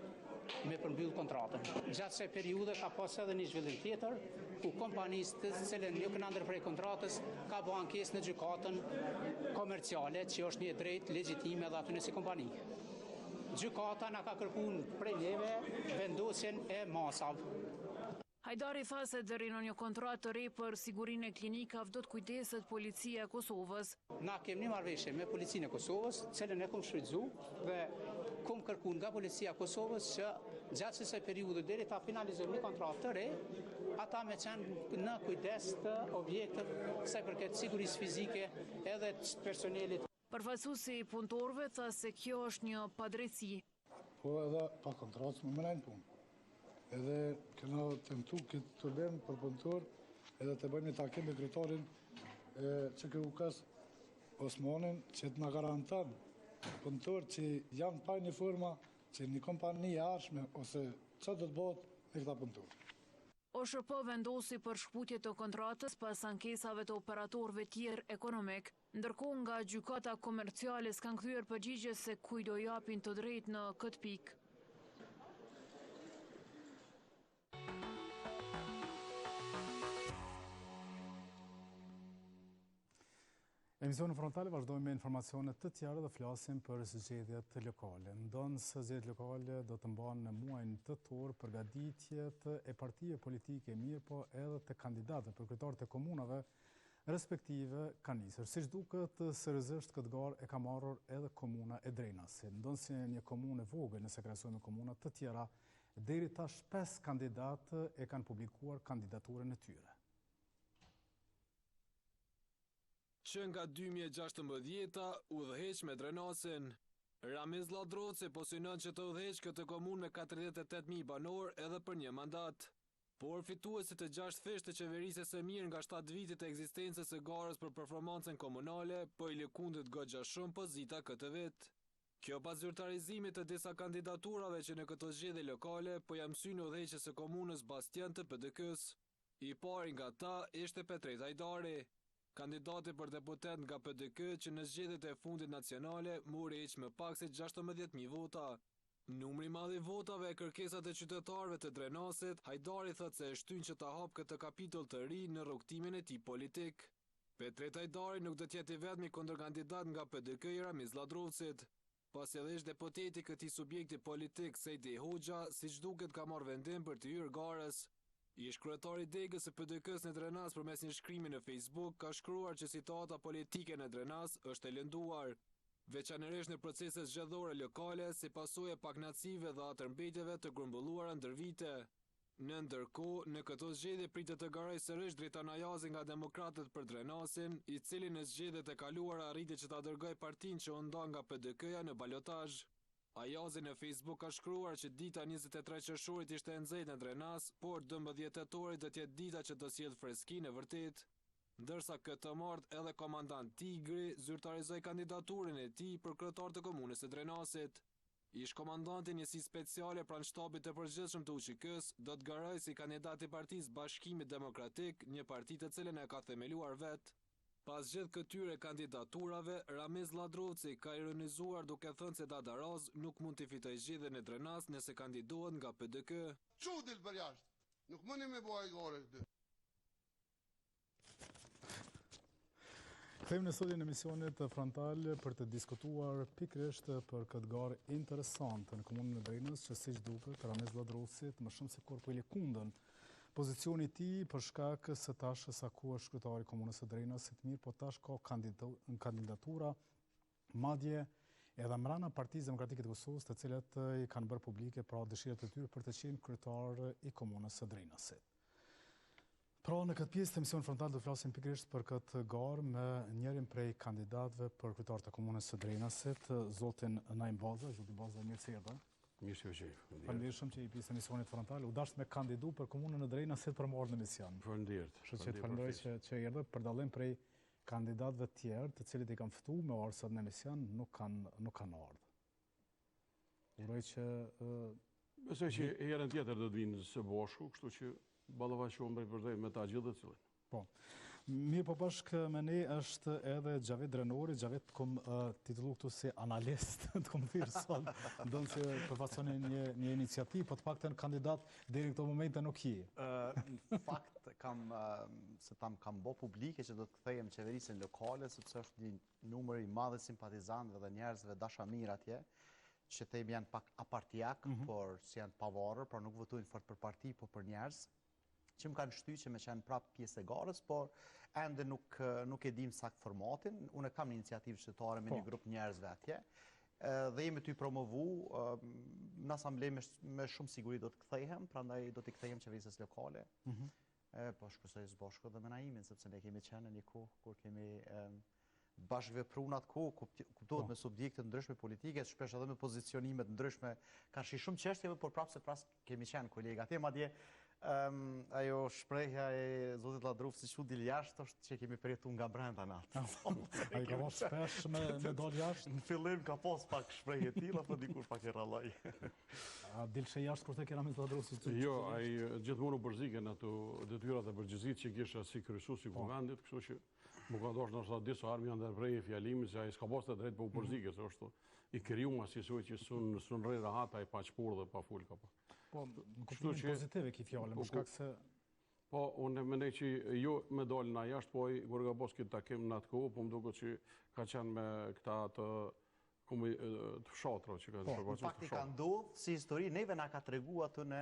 me përmbyll kontratën. Gjatë kësaj periudhe ka pas edhe një zhvillim tjetër, ku kompanisë të cilën nuk kanë ndërprej kontratës ka bërë ankesë në gjykatën komerciale, që është një drejtë legjitime edhe aty si kompani. Gjykata na ka kërkuar prej neve vendosjen e masave.
Hajdari tha se deri në një kontratë të re për sigurinë e klinikave do të kujdeset Policia e Kosovës.
Na kemi një marrëveshje me Policinë e Kosovës, cilën e kum shfrytzuar dhe kum kërkuar nga Policia e Kosovës që gjatë kësaj periudhe deri ta finalizojmë një kontratë të re, ata me qenë në kujdes të objekteve sa i përket sigurisë fizike edhe të personelit.
Përfaqësuesi i punëtorëve tha se kjo është një padrejtësi.
Po edhe pa kontratë më merren punë. Edhe këna tentu këtë problem për punëtor, edhe të bëjmë një takim me kryetarin e QKUK-s Osmanin, që të na garanton punëtor që janë pa uniforma, që një kompani e arshme, ose që do të bëhet me këta punëtor.
OSHP vendosi për shkputje të kontratës pas ankesave të operatorëve tjerë ekonomik, ndërkohë nga gjykata komerciale s'kan kthyer përgjigje se kujt do japin të drejtë në këtë pikë.
Emisionin frontale vazhdojmë me informacione të tjera dhe flasim për zgjedhjet lokale. Ndonë se zgjedhjet lokale do të mbahen në muajin tetor përgatitjet e partive politike mirë, po edhe të kandidatëve për kryetarët e komunave respektive kanë nisur. Siç duket, seriozisht këtë garë e ka marrur edhe komuna e Drenasi. Ndonë se një komunë e vogël nëse krahasohet me komuna të tjera, deri tash 5 kandidatë e kanë publikuar kandidaturën e tyre.
Që nga 2016 udhëheq me Drenasin. Ramiz Ladroci po synon që të udhëheq këtë komunë me 48.000 banor edhe për një mandat. Por fituesit të 6 fish të qeverisë së mirë nga 7 vitit e ekzistencës së garës për performancën komunale, po i lëkundit goxha shumë pozita këtë vit. Kjo pas zyrtarizimit të disa kandidaturave që në këto zgjedhje lokale, po jam synë udhëheqjes së komunës Bastion të PDK-s. I pari nga ta ishte Petret Hajdari, kandidati për deputet nga PDK që në zgjedhjet e fundit nacionale mori hiç më pak se 16.000 vota. Numri i madh i votave e kërkesat e qytetarëve të Drenasit, Hajdari thotë se e shtyn që ta hap këtë kapitull të ri në rrugtimin e tij politik. Petret Hajdari nuk do të jetë i vetmi kundërkandidat nga PDK i Ramiz Ladrovcit. Pas edhe ish deputeti këtij subjekti politik Sejdi Hoxha, siç duket ka marrë vendim për të hyrë garës. Ish kryetari i degës së PDK-s në Drenas përmes një shkrimi në Facebook ka shkruar që situata politike në Drenas është e lënduar, veçanërisht në proceset zgjedhore lokale si pasojë e pakënaqësive dhe atërmbetjeve të grumbulluara ndër vite. Në ndërkohë, në këto zgjedhje pritet të garojë sërish Dritan Ajazi nga Demokratët për Drenasin, i cili në zgjedhjet e kaluara arriti që ta dërgojë partinë që u nda nga PDK-ja në balotazh. Ajazi në Facebook ka shkruar që dita 23 qershorit ishte e nxehtë në Drenas, por 12 tetorit do të jetë dita që do sjellë freskinë e vërtet. Ndërsa këtë martë edhe komandant Tigri zyrtarizoi kandidaturin e tij për kryetar të komunës së Drenasit. Ish komandanti njësi speciale pranë shtabit të përgjithshëm të UÇK-s do të garojë si kandidat i Partisë Bashkimit Demokratik, një parti të cilën e ka themeluar vet. Pas gjithë këtyre kandidaturave, Ramiz Ladrovci ka ironizuar duke thënë se Dada Raz nuk mund të fitojë zgjedhjen e Drenas nëse kandidohet nga PDK.
Çudil për jashtë. Nuk mundi me bëj gore këtë.
Kthehemi në studion e emisionit Frontal për të diskutuar pikërisht për këtë garë interesante në komunën e Drenës, që siç duket Ramiz Ladrovcit më shumë se kur po i lëkundën pozicioni i tij për shkak se tash sa ku është kryetari i komunës së Drenasit, mirë, po tash ka kandidatura madje edhe mbrana Partisë Demokratike të Kosovës, të cilat i kanë bërë publike pra dëshirat e tyre për të qenë kryetar i komunës së Drenasit. Pra, në këtë pjesë të emisionit Frontal do të flasim pikërisht për këtë garë me njërin prej kandidatëve për kryetar të komunës së Drenasit, zotin Naim Baza. Zoti Baza, mirë se erdha.
Mirë se u gjej.
Faleminderit që i pjesë emisionit Frontal. U dash me kandidu për komunën e Drenasit për marrë në emision.
Faleminderit.
Kështu që falenderoj që erdhe, për dallim prej kandidatëve të tjerë, të cilët i kanë ftuar me ardhur sot në emision, nuk kanë ardhur. Uroj që
besoj që herën tjetër do të vinë së bashku, kështu që ballafaqohem me ta gjithë të cilën.
Po. Mirë, po bashkë me ne është edhe Xhavet Drenori. Xhavet kom titullu këtu si analist, të kom thirrë sot, ndonë që përfaqësoni një iniciativë, po të paktën kandidat deri në këto momente nuk je.
Në fakt kam bë publike që do të kthehem qeverisën lokale, sepse është një numër i madh simpatizantëve dhe njerëzve dashamir atje, që them janë pak apartiak, por si janë pavarur, por nuk votojnë fort për parti, po për njerëz, që më kanë shtyë që me qenë prapë pjesë e garës, por ende nuk e dim sakt formatin. Unë kam një iniciativë qytetare me një grup njerëzve atje, dhe jemi ty promovu, në asamble me shumë siguri do të kthehem, prandaj do t'i kthehem qeverisës lokale, po shpresoj së bashku dhe me Naimin, sepse ne kemi qenë një kohë kur kemi bashkëvepru në atë kohë, kuptohet me subjekte ndryshme politike, shpesh edhe me pozicionimet ndryshme, ka shi shumë çështjeve, por prapë se pras kemi qenë kolegë atje, madje ajo shprehja e zotit Ladrovcit që dil jashtë është që kemi përjetu nga brenda natë.
A i ka pas shpesh me dal jashtë?
Në fillim ka pas pak shprehje tilla, po dikush pak e rralloj.
A dilshe jashtë kur të kena me Ladrovcit?
Jo, a i gjithmonë u përziken ato detyrat e përgjithësit që kisha si kryesues i kuvendit, kështu që më ka dosh nështë disa armi janë dhe prej e fjalimi, se a i s'ka pas të drejt për u përzike, se është i kryuma si soj që sun rrej rahata i pa qpur dhe pa full ka pa.
Po, në kuptimin pozitive ki fjallë, më shkak se...
Po, unë mendoj që jo me dalë na jashtë, po i kur ka pas këtë takim në atë kohë, po më duket që ka qenë me këta të fshatra që ka të
në fakti ka ndodhë si histori, neve nga ka të regu atë në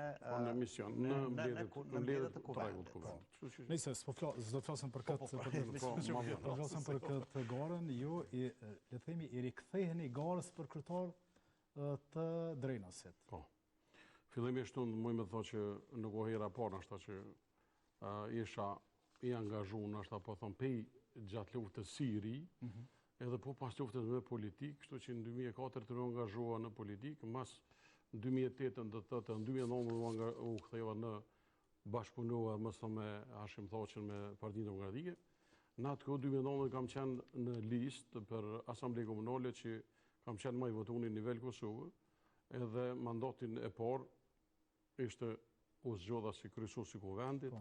emision, në mbledhjet të
kuvendit.
Nëjse, s'do të flasëm për këtë garën, jo, le themi, i riktheheni garës për kryetar të Drenasit.
Po. Fillimisht unë muj me të thotë që në kohëra parë nështë që isha i angazhu nështë po thonë pej gjatë luftës Siri, edhe po pas luftës me politikë, kështu që në 2004 të angazhova në politikë, mas në 2008 në 2009 u ktheva në bashkëpunova mësë me Hashim Thoqën me Partinë Demokratike. Në atë kohë 2009 kam qenë në listë për Asamblejë Komunale që kam qenë më i votuar në nivel Kosovë, edhe mandatin e parë ishte u zgjodha si kryesues i kuvendit.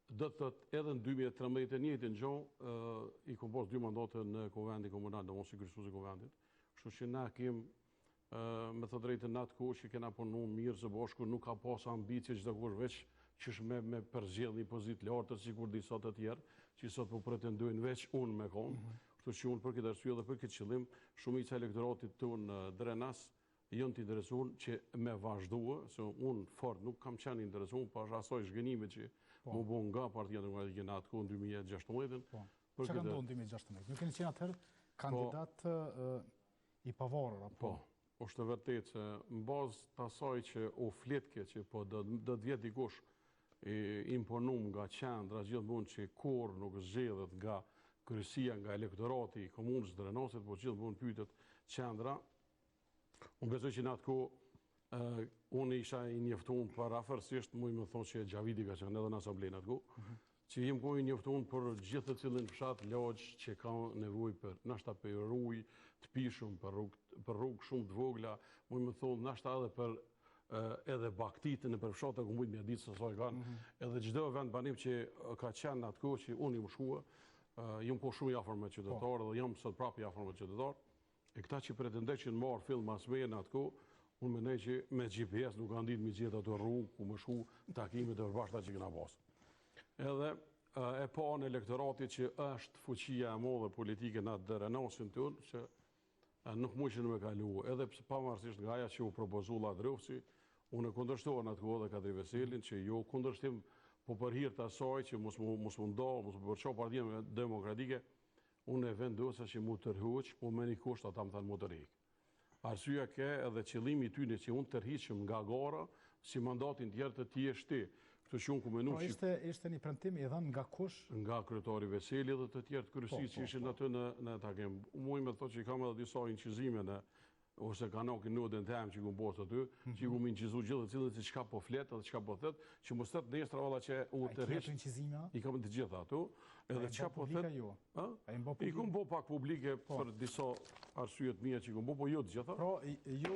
Do të thotë edhe në 2013 njëjtin gjë i kom pas 2 mandate në kuvendin komunal, domosht si kryesues i kuvendit. Kështu që na kem me të drejtën në atë kohë që kena punuar mirë së bashku, nuk ka pas ambicie çdo kush veç qysh me përzgjedh një pozitë lartë sikur disa të tjerë, që sot po pretendojnë veç unë me kon. Kështu që unë për këtë arsye dhe për këtë qëllim, shumica e elektoratit tonë Drenas janë të interesuar që me vazhdua, se unë fort nuk kam qenë interesuar pas asaj zhgënimit që më bon nga Partia Demokratike në atë kohë në 2016.
Çka ka ndodhur në 2016? Ju keni qenë atëherë kandidat i pavarur apo?
Po, është vërtet se në bazë të asaj që u fletke që po do të vjet dikush imponum nga qendra gjithmonë që kur nuk zgjedhet nga kryesia, nga elektorati i komunës Drenasit, po gjithmonë pyetet qendra. Unë besoj që në atë kohë unë isha i njoftuar për afërsisht, mu i më thonë që Gjavidi ka qenë edhe në asamblejnë atë kohë, që jem kohë i njoftuar për gjithë të cilin fshat lagj që ka nevojë për nashta për ujë të pishëm, për rrugë shumë të vogla, mu i më thonë nashta edhe për edhe baktitë në përfshata ku mujtë mjeditë së saj kanë, edhe çdo vend banim që ka qenë në atë kohë që unë i më shkua, jem kohë shumë i afër me qytetarë dhe jam sot prapë i afër me qytetarë. E këta që pretendoj që në marë fill mas me në atë kohë, unë mendoj që me GPS nuk kanë ditë mi gjithë ato rrugë ku më shku takimet e përbashkëta që kena pasë. Edhe e pa në elektoratit që është fuqia e modhe politike në atë Drenasin tonë, që nuk mujshën me kalu. Edhe pavarësisht nga aja që u propozu Ladrovci, unë e kundërshtova në atë kohë dhe Kadri Veselin, që jo kundërshtim po për hir të asaj që mos më ndo, mos më përqo Partia Demokratike, unë e vendosa që mu tërhuq, po me një kusht ata më thanë mu tërhik. Arsyeja ke edhe qëllimi tyne që unë tërhiqëm nga gara, si mandatin tjerë të tjeshti. Kështu që unë ku menu që...
Ishte një premtim i dhanë nga kush?
Nga kryetari Veseli dhe të tjerë të kryesi që ishin aty në takim. Muj me thot që i kam edhe disa inqizime në ose kanokin nodën të em që ku më postë aty, që ku më inqizu gjithë cilën që qka po fletë dhe qka po thetë, që më stëtë nestra valla që u të rrishë, i kam të gjitha ato, edhe qka po thetë, i ku më bo pak publike për disa arsyet mija që ku më bo, po jo të gjitha.
Pra, jo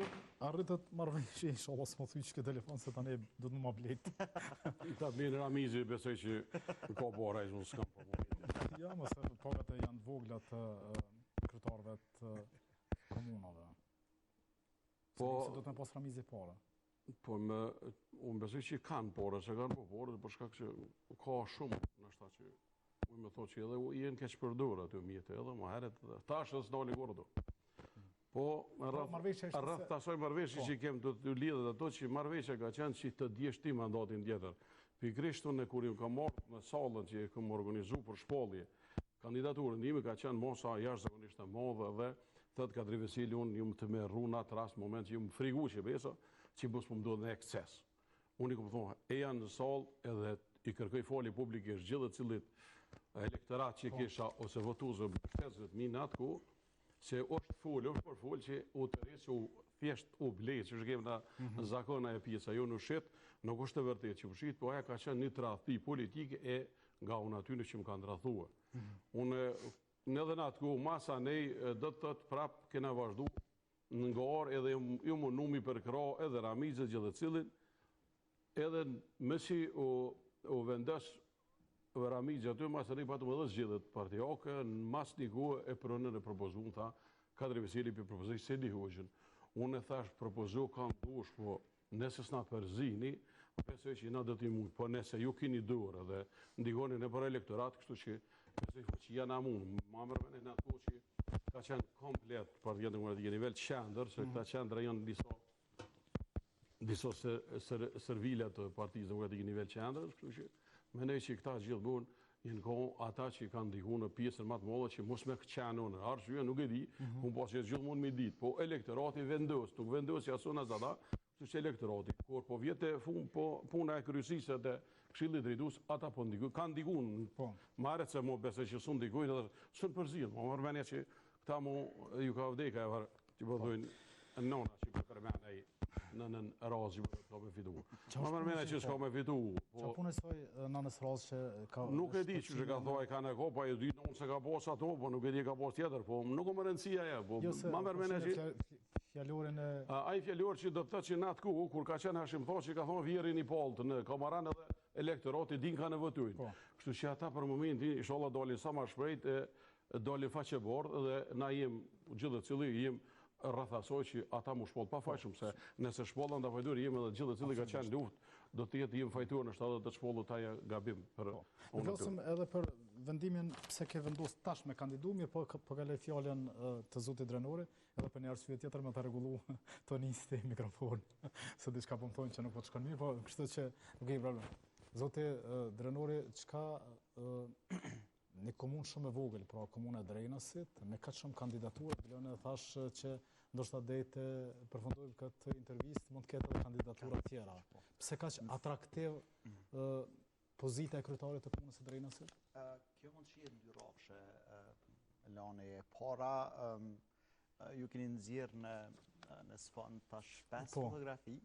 arritët marrëveshje, inshallah s'më thuj që këtë telefon se tani do të më bletë.
Ta blenë Ramizi, besoj që ka po rajzë, më s'kam po më
ja, mëse pagat e janë voglat kryetarëve të komunave. Se do të në pas Ramizi pare?
Po, unë besoj që kanë pare, se kanë po pare, për shkak që ka shumë, nështë ta që unë me thot që edhe jenë keq përdur aty mjetë edhe, ma heret, tash dhe s'nali gorë do. Po, rrëth të asoj marrëveshje që kemë të të lidhët ato që marrëveshje ka qenë që të djeshti mandatin tjetër. Pikrisht unë kur ju ka marrë në salën që këmë organizu për shpallje, kandidaturën ime ka qenë mosa jashtëzakonisht e madhe dhe thëtë Kadri Veseli, unë ju më të me rru në atë rast moment që ju më frigu që besa, që mos më mdo në ekses. Unë i këmë thonë, e janë në salë edhe i kërkoj fali publikisht gjithë të cilit elektorat që kisha ose votuzë më 50.000 në atë ku, se është për folë që u të rrisë që u thjesht u blejtë, që shkemë në zakona e pjesa, jo në shetë, nuk është të vërtet që u shqitë, po aja ka qenë një trathi politike e nga unë atyne që më kanë drathua. Unë në dhe në atë ku, masa nej, do të të prapë kena vazhdu në nga orë edhe ju më numi për këra edhe Ramizet gjithë cilin, edhe mësi u vendas Ramizet aty, masë nej patëm edhe zgjidhet partijake, në mas një ku e përënën e propozun, tha, Kadri Veseli për propozoj se një hoqën. Unë e thash propozu kam dush, po nëse s'na përzini, besoj që na do t'i mujtë, po nëse ju kini dorë dhe ndikonin e për elektorat, kështu që besoj që janë amunë. Ma mërëvene në ato që ka qenë komplet Partia Demokratike nivel qendër, se këta qendra janë disa servilat të Partisë Demokratike nivel qendër, kështu që menej që këta gjithmonë jenë kohë ata që i kanë ndiku në pjesën më të madhe që mos me qenë unë. Arsye nuk e di, unë pas që gjithmonë me ditë, po elektorati vendos, nuk vendos që asun as ata, që elektorati. Kur po vjetë puna e kryesisë të Këshillit Drejtues, ata po ndikojnë, kanë ndikuar. Marret se mo besoj që sun ndikojnë edhe sun përzihen. Mo marr mendja që këta mo ju ka vdekë avar që po thonë nona që po përmend ai nënën Raz që ka me fitu. Ma marr mendja që s'ka me fitu.
Çfarë punë soi nënës Raz që ka
nuk e di që ka thoj ka në kopa, e di non se ka pas ato, po nuk e di ka pas tjetër, po nuk më rëndësia ja, po ma marr mendja që
fjalorin e
ai fjalor që do të thotë që në atë kohë kur ka qenë Hashim Thaçi ka thonë vjerin i paltë në Kamaran edhe elektorati din kanë votojnë. Kështu që ata për momentin inshallah dalin sa më shpejt dalin faqe bordh dhe na jem gjithë cili jem rreth asoj që ata mu shpoll pa fajshëm se nëse shpollan da fajtur jem edhe gjithë cili ka qenë luftë do të jetë jem fajtuar në 70 të shpollu taja gabim për
unë. Flasim edhe për vendimin pse ke vendos tash me kandidu, mirë po ka lej fjalën të zotit Drenori, edhe për një arsye tjetër me ta rregullu tonisti mikrofon. Se diçka po më thonë që nuk po të shkon mirë, po kështu që nuk e problem. Zoti Drenori, çka një komunë shumë e vogël, pra komuna e Drenasit, me kaq shumë kandidaturë, Bilone thash që ndoshta deri të përfundojmë këtë intervistë mund të ketë edhe kandidatura tjera. Pse kaq atraktiv pozita e kryetarit të komunës së Drenasit?
Kjo mund të shihet në dy rrafshe. Lani e para ju keni nxjerrë në sfond tash 5 fotografi.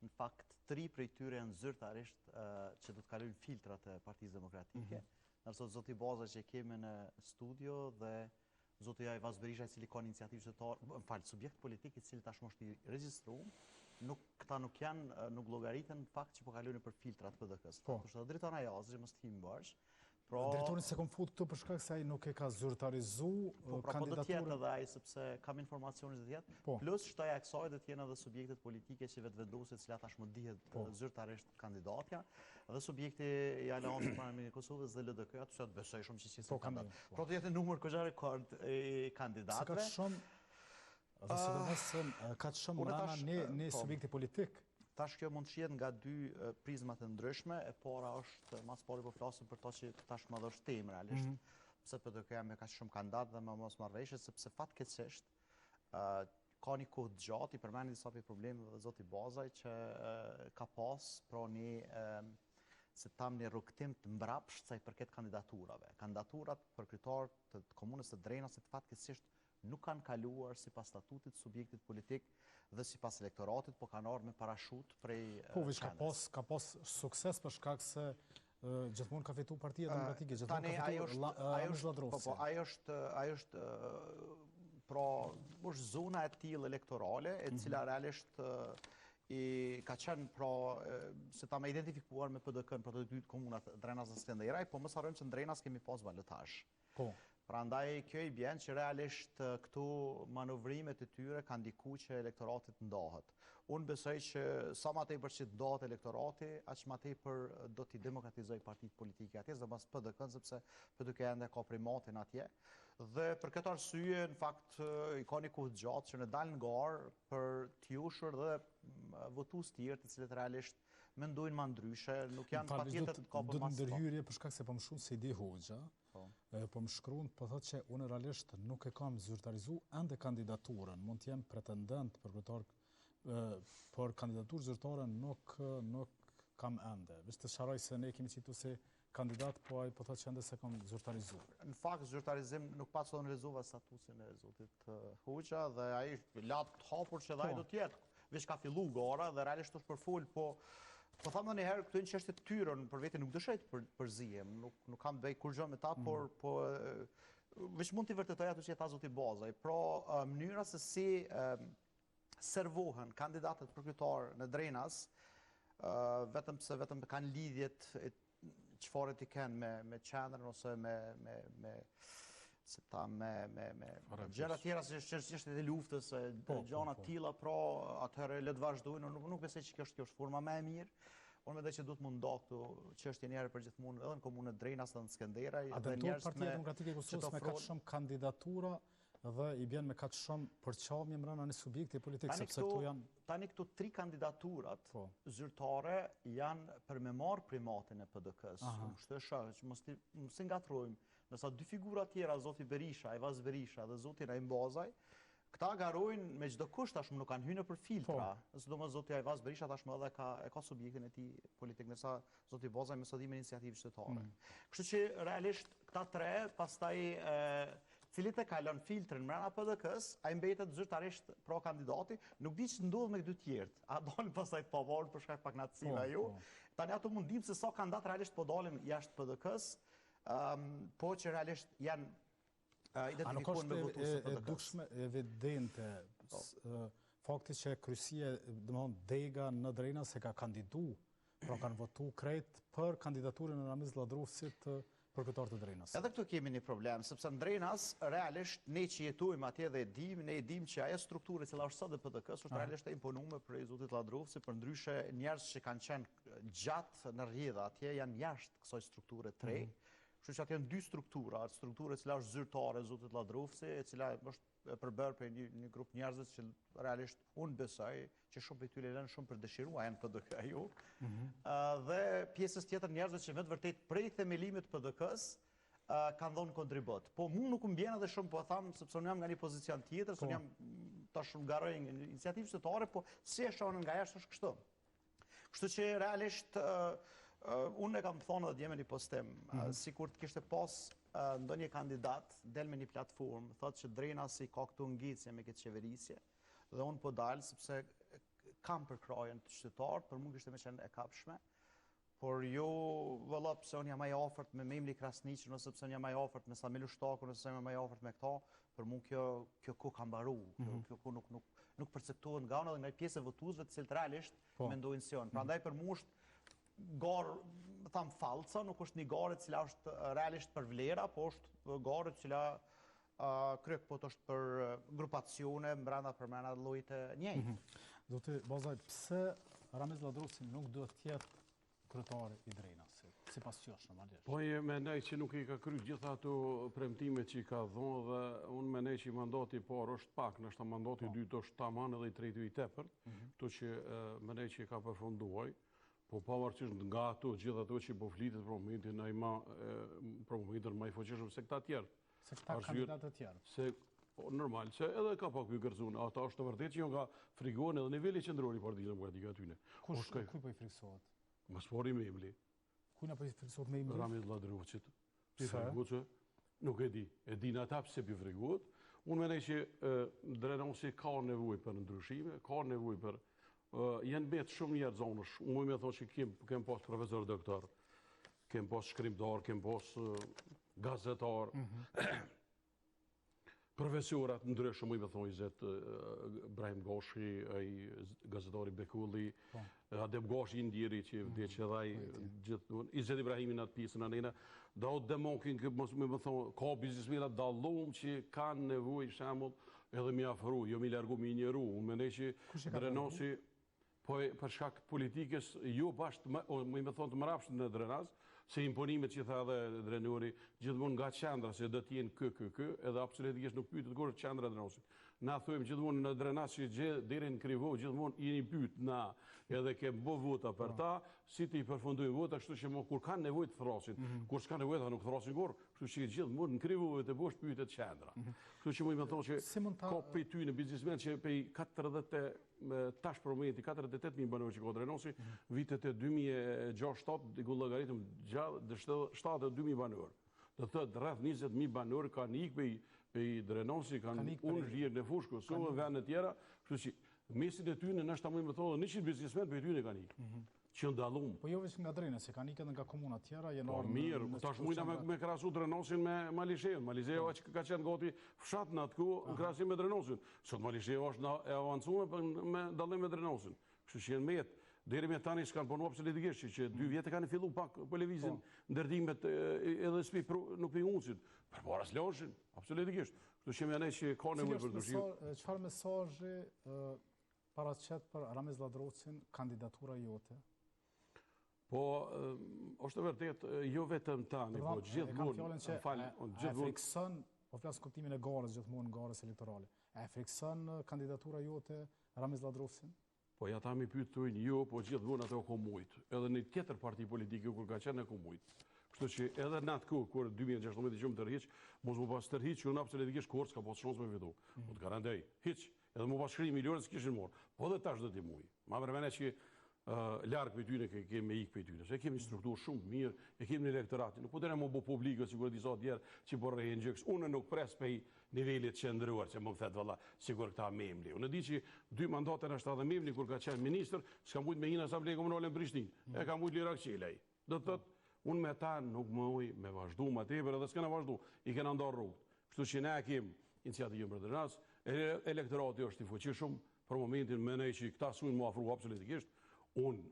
Në fakt 3 prej tyre janë zyrtarisht që do të kalojnë filtrat e Partisë Demokratike. Nërso zoti Baza që kemi në studio dhe zoti Ajvaz Berisha i cili ka iniciativë qytetare, subjekt politik i cili tashmë është i regjistruar, këta nuk janë, nuk llogariten në fakt që po kalojnë për filtrat PDK-s. Kështu drejtori Ajazi mos të him bash.
Drejtorin se kom fut këtu për shkak se ai nuk e ka zyrtarizu kandidaturën.
Po do të jetë edhe ai sepse kam informacione se do të jetë. Plus shtoja e kësaj do të jenë edhe subjektet politike që vetë vendosin se cilat tashmë dihet zyrtarisht kandidatja, dhe subjekti i Aleancës Parlamentit të Kosovës dhe LDK, ato të besoj shumë që si kandidat. Pro të jetë numër kësha rekord i kandidatëve.
Ka shumë rana një subjekti politik.
Tash kjo mund të shihet nga dy prizmat të ndryshme, e para është, mas pari po flasim për to që tash më është temë realisht, pse PDK me ka shumë kandidat dhe më mos marrëveshje, sepse fatkeqësisht ka një kohë të gjatë, i përmendni disa probleme dhe zoti Bazaj që ka pas pra se tam një rrugtim të mbrapsht sa i përket kandidaturave. Kandidaturat për kryetar të komunës së Drenasit fatkeqësisht nuk kanë kaluar sipas statutit subjektit politik dhe sipas elektoratit, po kanë ardhur me parashut prej
Po veç ka pas sukses për shkak se gjithmonë ka fituar Partia Demokratike, gjithmonë ka fituar
Ajo është pra është zona e tillë elektorale e cila realisht ka qenë pra se ta me identifikuar me PDK-n për të dy komunat Drenas dhe Skenderaj, po mos harrojmë që në Drenas kemi pas balotazh. Prandaj kjo i bjen që realisht këtu manovrimet e tyre kanë ndikuar që elektoratit ndahet. Unë besoj që sa më tepër që ndahet elektorati, aq më tepër do t'i demokratizoj partitë politike atje, dhe pas PDK-n, sepse PDK ende ka primatin atje. Dhe për këtë arsye, në fakt, i ka një kohë gjatë që në dalë nga garë për t'jushur dhe votues tjerë të cilët realisht mendojnë më ndryshe, nuk janë patjetër të kapur
mas. Do të ndërhyrje për shkak se po më shumë se Idi Hoxha, po më shkruan, po thotë që unë realisht nuk e kam zyrtarizu ende kandidaturën, mund të jem pretendent për kryetar, por kandidaturë zyrtare nuk kam ende. Veç të sharoj se ne kemi citu se kandidat, po ai po thotë që ende se kam zyrtarizu.
Në fakt zyrtarizim nuk pa të realizova statusin e zotit Hoxha dhe ai lat hapur që dhe ai do të jetë. Veç ka fillu gara dhe realisht është përfol, po thamë dhe njëherë këtu e në qeshtet tyrën, për vete nuk dëshajt përzijem, nuk kam bëj kur gjë me ta, por veç mund t'i vërtetoj ato që e tha zoti Bazaj. Pra, mënyra se si servohen kandidatët për kryetar në Drenas, vetëm se vetëm kanë lidhjet çfarë i kanë me qendrën ose me gjëra tjera se është edhe luftës, gjëra tilla, pra atëherë le të vazhdojnë, nuk besoj që kjo është forma më e mirë. Unë mendoj që duhet mund nda këtu çështje njëherë për gjithmonë edhe në komunën Drenas dhe në Skenderaj.
A dëmton Partia Demokratike e Kosovës me kaq shumë kandidatura dhe i bjen me katë shumë përqamje mbrana në subjekti politikë, sepse këtu janë...
Tani këtu 3 kandidaturat zyrtare janë për me marë primatin e PDK-s. Kështë e shakë që mos të ngatrojmë, nësa 2 figura tjera, Zoti Berisha, Ajvaz Berisha dhe Zoti Raim Bazaj, këta garojnë me çdo kusht, tashmë nuk kanë hyrë për filtra. Sidomos Zoti Ajvaz Berisha tashmë edhe ka subjektin e tij politik, ndërsa Zoti Bazaj me sodime iniciativë qytetare. Kështu që realisht këta 3, pastaj cilit e kalon filtrin mbrana PDK-s, ai mbetet zyrtarisht pro kandidati, nuk di që ndodh me këto tjerët. A dalin pastaj të pavarur për shkak paknatësive ajo. Tani ato mund dim se sa kandidat realisht po dalin jashtë PDK-s, po që realisht janë
A nuk është e dukshme evidente fakti që kryesia, domethënë Dega në Drejna se ka kandidu, pra kanë votu krejt për kandidaturën e Ramiz Lladrufësit për kryetar të Drejnës.
Edhe këtu kemi një problem, sepse në Drejnas realisht ne që jetojmë atje dhe ne e dim që ajo strukturë që është sot e PDK-s është realisht e imponuar për Zotit Lladrufësit, për ndryshe njerëz që kanë qenë gjatë në rrjedha atje janë jashtë kësaj strukture 3. Kështu që atë janë 2 struktura, struktura e cila është zyrtare e Zotit Lladrufësi, e cila është përbërë për një grup njerëzit që realisht unë besoj që shumë për tyre lënë shumë për dëshirua janë PDK ju, dhe pjesës tjetër njerëzit që vetë vërtet prej themelimit PDK-s kanë dhënë kontribut. Po mu nuk më bjen edhe shumë, po thamë, sepse unë jam nga një pozicion tjetër, se unë jam tash shumë garoj një iniciativë qytetare, po si e shohën nga jashtë është kështu. Kështu që realisht unë e kam thonë dhe djeme një postim, si kur të kishte pas ndonjë kandidat, del me një platformë, thotë që Drejna si ka këtu ngicje me këtë qeverisje, dhe unë po dalë, sepse kam për krajen të qytetarët, për mund kishte me qenë e kapshme, por jo vëlla pëse unë jam aj ofert me Memli Krasniqin, ose pëse unë jam aj ofert me Samil Ushtakun, ose jam aj ofert me këta, për mund kjo ku kam baru, kjo ku nuk perceptohet nga unë dhe nga pjesë e votuesve të cilët realisht mendojnë si unë. Prandaj për mu është garë, thamë falca, nuk është një garë cila është realisht për vlera, po është garë cila kryek po të është për grupacione, mbranda për mbranda llojit e njëjtë.
Zoti Bazaj, pse Ramiz Lladrufësi nuk duhet të jetë kryetari i Drejnës, sipas jush normalisht?
Po e mendoj që nuk i ka kryer gjitha ato premtimet që i ka dhënë dhe unë mendoj që mandati i parë është pak, ndoshta mandati i dytë është tamam edhe i tretë i tepërt, kështu që mendoj që i ka përfunduar. Po pavarësisht nga ato, gjithë ato që po flitet për momentin, ai për momentin më i fuqishëm se këta tjerë.
Se këta kandidatë të tjerë.
Se normal, se edhe ka pak gërzuar. Ata është të vërtetë që jo nga frigohen edhe niveli qendror i Partisë Demokratike aty.
Kush po i friksohet?
Mos pori Memli.
Ku na po i friksohet Memli?
Ramiz Lladrufësit. Ti friksohet? Nuk e di. E din ata pse po friksohet. Unë mendoj që Drejnosi ka nevojë për ndryshime, ka nevojë për janë betë shumë njerë zonësh. Unë me thonë që kem pas profesor doktor, kem pas shkrimtar, kem pas gazetar, profesorat ndryshëm, me thonë Izet Brahim Goshi, gazetari Bekulli, Adem Goshi Indiri, që vdeq edhe ai gjithmonë, Izet Ibrahimin atë pjesën anena, Daud Demonkin, me thonë, ka biznismenat dallum që kanë nevojë shembull edhe mi afru, jo mi largu mi njeru. Unë mendoj që Drejnosi po për shkak politikës, jo bashkë, me thonë të mërapshtë në Drenas, se imponimet që tha dhe Drenori, gjithmonë nga qendra, se do t'jenë kë, edhe absolutisht nuk pyetët kur qendra Drenosit. Na thujmë gjithmonë në Drenas që deri në Krivov, gjithmonë jeni pyet na, edhe ke bo vota për ta, si ti përfundojnë vota, kështu që kur kanë nevojë të thrasin, kur s'ka nevojë ta nuk thrasin kur, kështu që gjithmonë në Krivov të bosh pyetet qendra. Kështu që më thonë që ka prej ty në biznesmen që prej 48.000 banorë që ka Drenosi, vitet e 2006-2007, i ku llogaritëm gjallë 7-2000 banorë. Do thotë rreth 20.000 banorë kanë ikë pej Drenosi, kanë unë zhirë në fushku, su dhe vende tjera, kështu që mesin e tyne nështë ta më thonë 100 biznesmen pej tyne kanë ikë. Që ndalum.
Po jo vetëm nga Drejnës, se kanë ikë edhe nga komuna tjera, janë
po mirë, tash mujna me krahasu Drenosin me Malisheun. Malisheun që ka qenë gati fshat në atku në krahasim me Drenosin. Sot Malisheun është e avancuar me dallim me Drenosin. Kështu që janë met. Deri me tani s'kan punuar absolutisht, që 2 vjet kanë filluar pak po lëvizin ndërtimet edhe spi nuk pingucin. Përpara s'loshin, absolutisht. Kështu që më që ka nevojë për ndryshim.
Çfarë mesazhi paraqet për Ramiz Lladrufësin kandidatura jote?
Po, është vërtet, jo vetëm tani, po gjithmonë,
frikson Po flas kuptimin e garës gjithmonë garës elektorale. E frikson kandidatura jote Ramiz Ladrovsin?
Po ja ta mi pyetujnë jo, po gjithmonë ato komujt. Edhe në tjetër parti politike kur ka qenë e komujt. Kështu që edhe në atë kohë, kur 2016 që më tërhiq, mos më pas tërhiq, unë absolutikisht kur s'ka pas shans me fitu. Po të garantoj, hiq, edhe më pas shkri milionët s'kishin morë. Po dhe tash do t'i muj. Ma mërmene që largë për tyne kemi me ikë për tyne. Se kemi strukturë shumë mirë, e kemi në elektoratin. Nuk po të ne më bo publikët, sigur disa djerë që po rejnë gjëks. Unë nuk pres për nivellit qëndruar, që më më thetë valla, sigur këta memli. Unë di që 2 mandate në 7 memli, kur ka qenë minister, s'ka mujt me hinë asamblej komunale në Prishtinë. E ka mujt Lirak Qelej. Do të thotë, unë me ta nuk më uj me vazhdu ma tepër edhe s'kena vazhdu, i kena ndarë rrugë. Kështu që ne kem iniciativën për Drenas, elektorati është i fuqishëm, për momentin me nej që këta sujnë mu afru absolutikisht, unë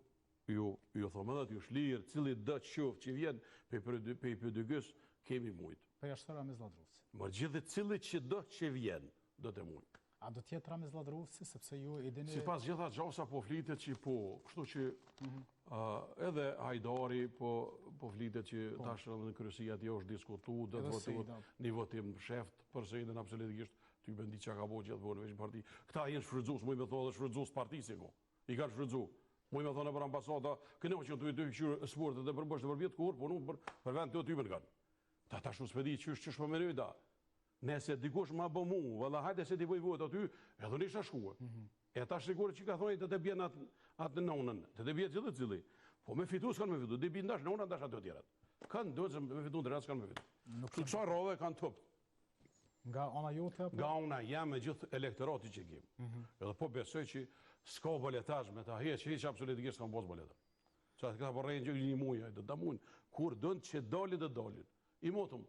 ju thome dhe t'ju shlirë, cili dëtë qofë që vjen pe i pëdygës, kemi mujtë.
Për jashtë Ramiz Ladrovsi.
Më gjithë cili që dëtë që vjen, do të mujtë.
A do tjetë Ramiz Ladrovsi, sepse ju i dini...
Si pas gjitha gjasa po flitet që po, kështu që edhe Hajdari po flitet që tash në kryësia tjo është diskutu, dhe të votuat një votim sheft, për Sejden absolutikisht, ty bendi që ka bo gjithë në veç parti. Këta jenë shfrydzus, muj me thonë dhe shfrydzus partisi ko. I ka shfrydzu. Muj me thonë e për ambasada, këne që të këshurë sportet dhe përbështë për vjetë kur, por nuk për vend të ty më në kanë. Ta tash u spedi që shpëmenoj da. Nëse dikush ma bë mu, valla hajde se ti bëj vot aty, edhe në isha shkuë. E ta shrikurë që ka thonjë të të bjen atë nonën, të të bjen gjithë cili. Po me fitu s'kanë me fitu, dhe bjen dash nonën, dash atë të tjerat. Kanë do që me fitu në rrët s'kanë me fitu. Të kësa rove kanë tëpë.
Nga ona jote?
Nga ona jam me gjithë elektorati që kemë. Edhe po besoj që s'ka boletaj me ta heq, që absolutikisht s'kanë posë boletaj. Që atë këta përrejnë që një muja, dhe da mujnë, kur dënë që dalin dhe dalin. I motëm.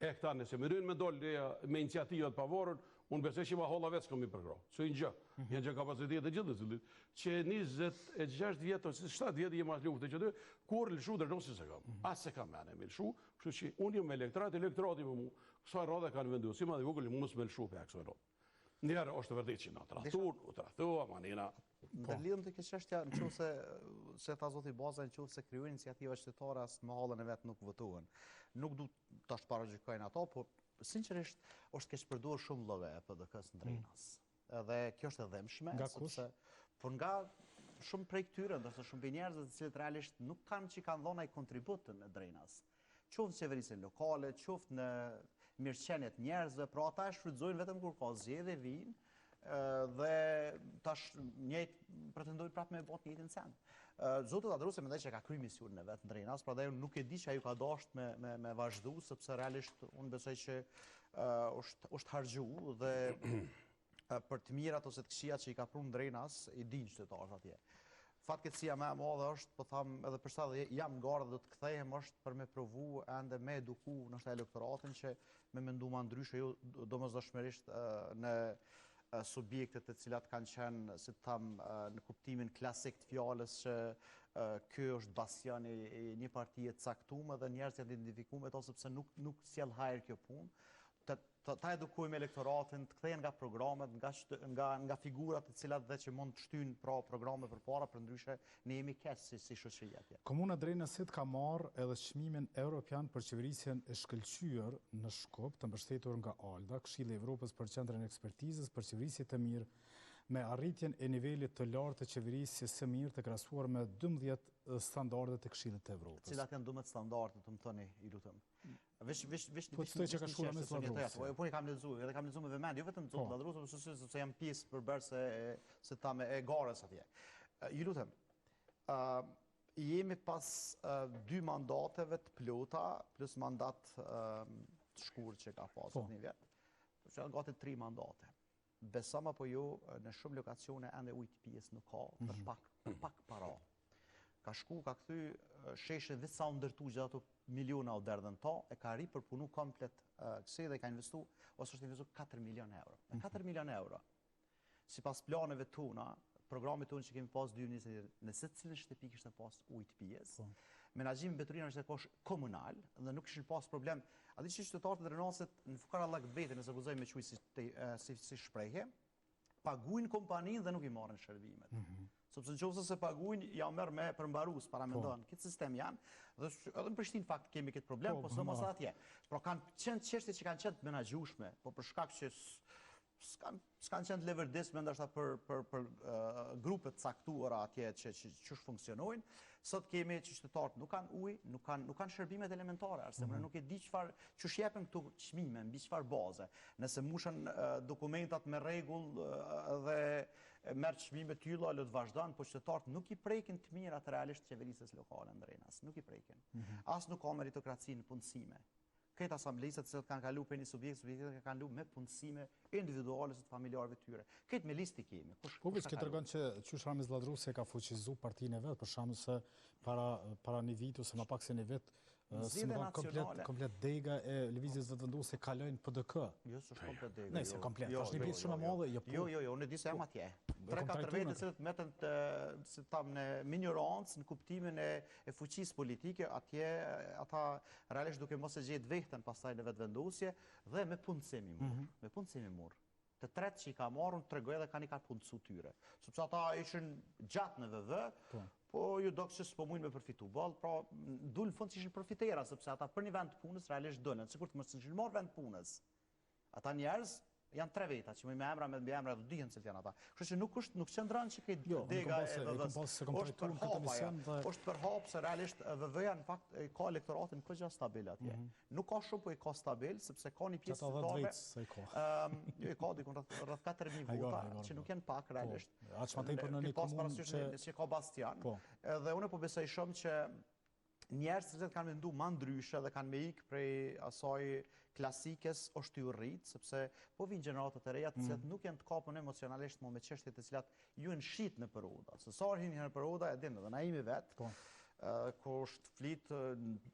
E këta nëse më rrinë me dollë me iniciativat pavorën, unë besoj që ma holla vetë s'kam i përkro. Që i në gjë, janë gjë kapacitetet e gjithë të cilit, që 26 vjetë, 7 vjetë jema luftë që të, kur lëshu dhe rënë si se kam. Asë se kam mene me lëshu, kështu që unë jë me elektorati me mu, kësaj rrode kanë vendu, si ma dhe vogël, mu mësë me lëshu për e kësaj rrode. Njerë është vërdet që na trahtua, manina.
Ndërlidhëm të këtë çështja, në qoftë se ta zoti baza, në qoftë se kryojnë iniciativa qytetare, as në hallën e vet nuk votohen. Nuk du ta shparagjykojnë ato, por sinqerisht është keq përdorur shumë lloje e PDK-s në Drenas. Edhe kjo është e dhëmshme, sepse por nga shumë prej këtyre, ndërsa shumë prej njerëzve të cilët realisht nuk kanë që kanë dhënë ai kontribut në Drenas. Qoftë në qeverisjen lokale, qoftë në mirëqenjet njerëzve, pra ata e shfrytëzojnë vetëm kur ka zgjedhje vinë, dhe tash njëjtë pretendojnë prapë me botë njëjtin send. Zoti Ladrovsi mendoj që ka kryer misionin e vet në Drenas, prandaj unë nuk e di që ai ka dashur me vazhdu, sepse realisht unë besoj që është harxhu dhe për të mirat ose të këqijat që i ka prunë Drenas i dinë qytetarët atje. Fatkeqësia më e madhe është, po tham edhe për sa dhe jam në garë dhe do të kthehem, është për me provu ende me eduku nështë elektoratin që me mendu ma ndryshe, jo domosdoshmërisht në subjektet të cilat kanë qenë, si të tham, në kuptimin klasik të fjallës që kjo është bastion i një partije të caktume dhe njerëz janë identifikuar ato sepse nuk sjell hajër kjo punë. Ta edukojmë elektoratin, të kthehen nga programet, nga figurat të cilat dhe që mund të shtyjnë pra programe përpara, për ndryshe ne jemi keq si shoqëri atje.
Komuna Drenasit ka marrë edhe çmimin evropian për qeverisjen e shkëlqyer në Shkup, të mbështetur nga ALDA, Këshilli i Evropës për Qendrën e Ekspertizës për qeverisje të mirë, me arritjen e nivelit të lartë të qeverisjes së mirë të krahasuar me 12 standardet e Këshillit të Evropës.
Cilat janë 12 standarde, të më thoni, i lutem. Vesh
po të që ka shkuar me Ladrovsi.
Po e kam lexuar, edhe kam lexuar me vëmendje, jo vetëm zot Ladrovsi, sepse jam pjesë përbërëse se ta me e garës atje. Ju lutem, jemi pas 2 mandateve të plota, plus mandat të shkurtë që ka pasur një vit. Që janë gati 3 mandate. Besam apo jo, në shumë lokacione ende ujtë pjesë nuk ka, për pak para. Ka shku, ka kthy sheshe dhe sa ndërtu gjithë ato miliona o derdhen ta, e ka ri për punu komplet këse dhe ka investu, ose është investu 4 milion euro. 4 milion euro, si pas planeve tona, programit tonë që kemi pas 2020, në se cilën shtëpi kishte pas ujtë pjesë, menaxhimi mbeturina është e kosh komunal, dhe nuk kishin pas problem. A di që qytetarët e Drenasit në Fukarallak vetë, nëse guzoj me quj si shprehje, paguajnë kompaninë dhe nuk i marrin shërbimet. Sepse nëse se paguajnë, ja merr me përmbarues para mendon. Këtë sistem janë, dhe edhe në Prishtinë fakt kemi këtë problem, po s'mos atje. Por kanë qenë çështje që kanë qenë të menaxhueshme, po për shkak që s'kan qenë të levërdisme ndoshta për grupe të caktuara atje që çush funksionojnë. Sot kemi që qytetarët nuk kanë ujë, nuk kanë shërbimet elementare, arsimre nuk e di çush jepen këtu çmime, mbi çfarë baze. Nëse mushën dokumentat me rregull dhe merr çmime të tilla, le të vazhdon, po qytetarët nuk i prekin të mirat realisht qeverisës lokale ndrenas, nuk i prekin. As nuk ka meritokraci në punësime. Këtë asamblejse të cilët kanë kalu për një subjekt kanë kalu me punësime individuale së të familjarëve të tyre. Këtë me listë i kemi.
Po veç këtë tërgën që qysh Ramiz Lladrusi ka fuqizu partinë e vetë, për shkakun se para një vit ose më pak se një vit, komplet dega e lëvizjes vetëvendosur kalojnë PDK.
Jo, s'është komplet dega.
Nëse komplet, është një pjesë shumë e madhe,
Jo, unë di se jam atje. 3-4 vete që meten si tam në minjorancë, në kuptimin e fuqisë politike, atje ata realisht duke mos e gjetë veten pastaj në vetëvendosje dhe me punësim i mur. Të tretë që i ka marrën tregoj edhe kanë punësu tyre. Sepse ata ishin gjatë në VV, po ju do që s'po mujnë me përfitu ballë, pra dulë në fund që ishin profitera, sepse ata për një vend punës realisht dëllën, sikur të mos ishin marrë vend punës. Ata njerëz janë 3 veta, që me emra me emra do dihen se janë ata. Kështu që nuk qëndron që këtë dega e VV-s. Është për hap se realisht VV-ja në fakt ka elektoratin kogja stabil atje. Nuk ka shumë, po i ka stabil, sepse ka një pjesë të i ka dikun rreth 4.000 vota, që nuk janë pak realisht. Që ka Bastian. Edhe unë po besoj shumë që njerëz që kanë mendu ma ndryshe dhe kanë me ikë prej asaj klasikes është ju rritë, sepse po vinë gjeneratët e reja të cilat nuk janë të kapën emocionalisht me çështjet të cilat ju në shit në përroda. Se sa arhin në përroda e dinë dhe na imi vetë, ku është flitë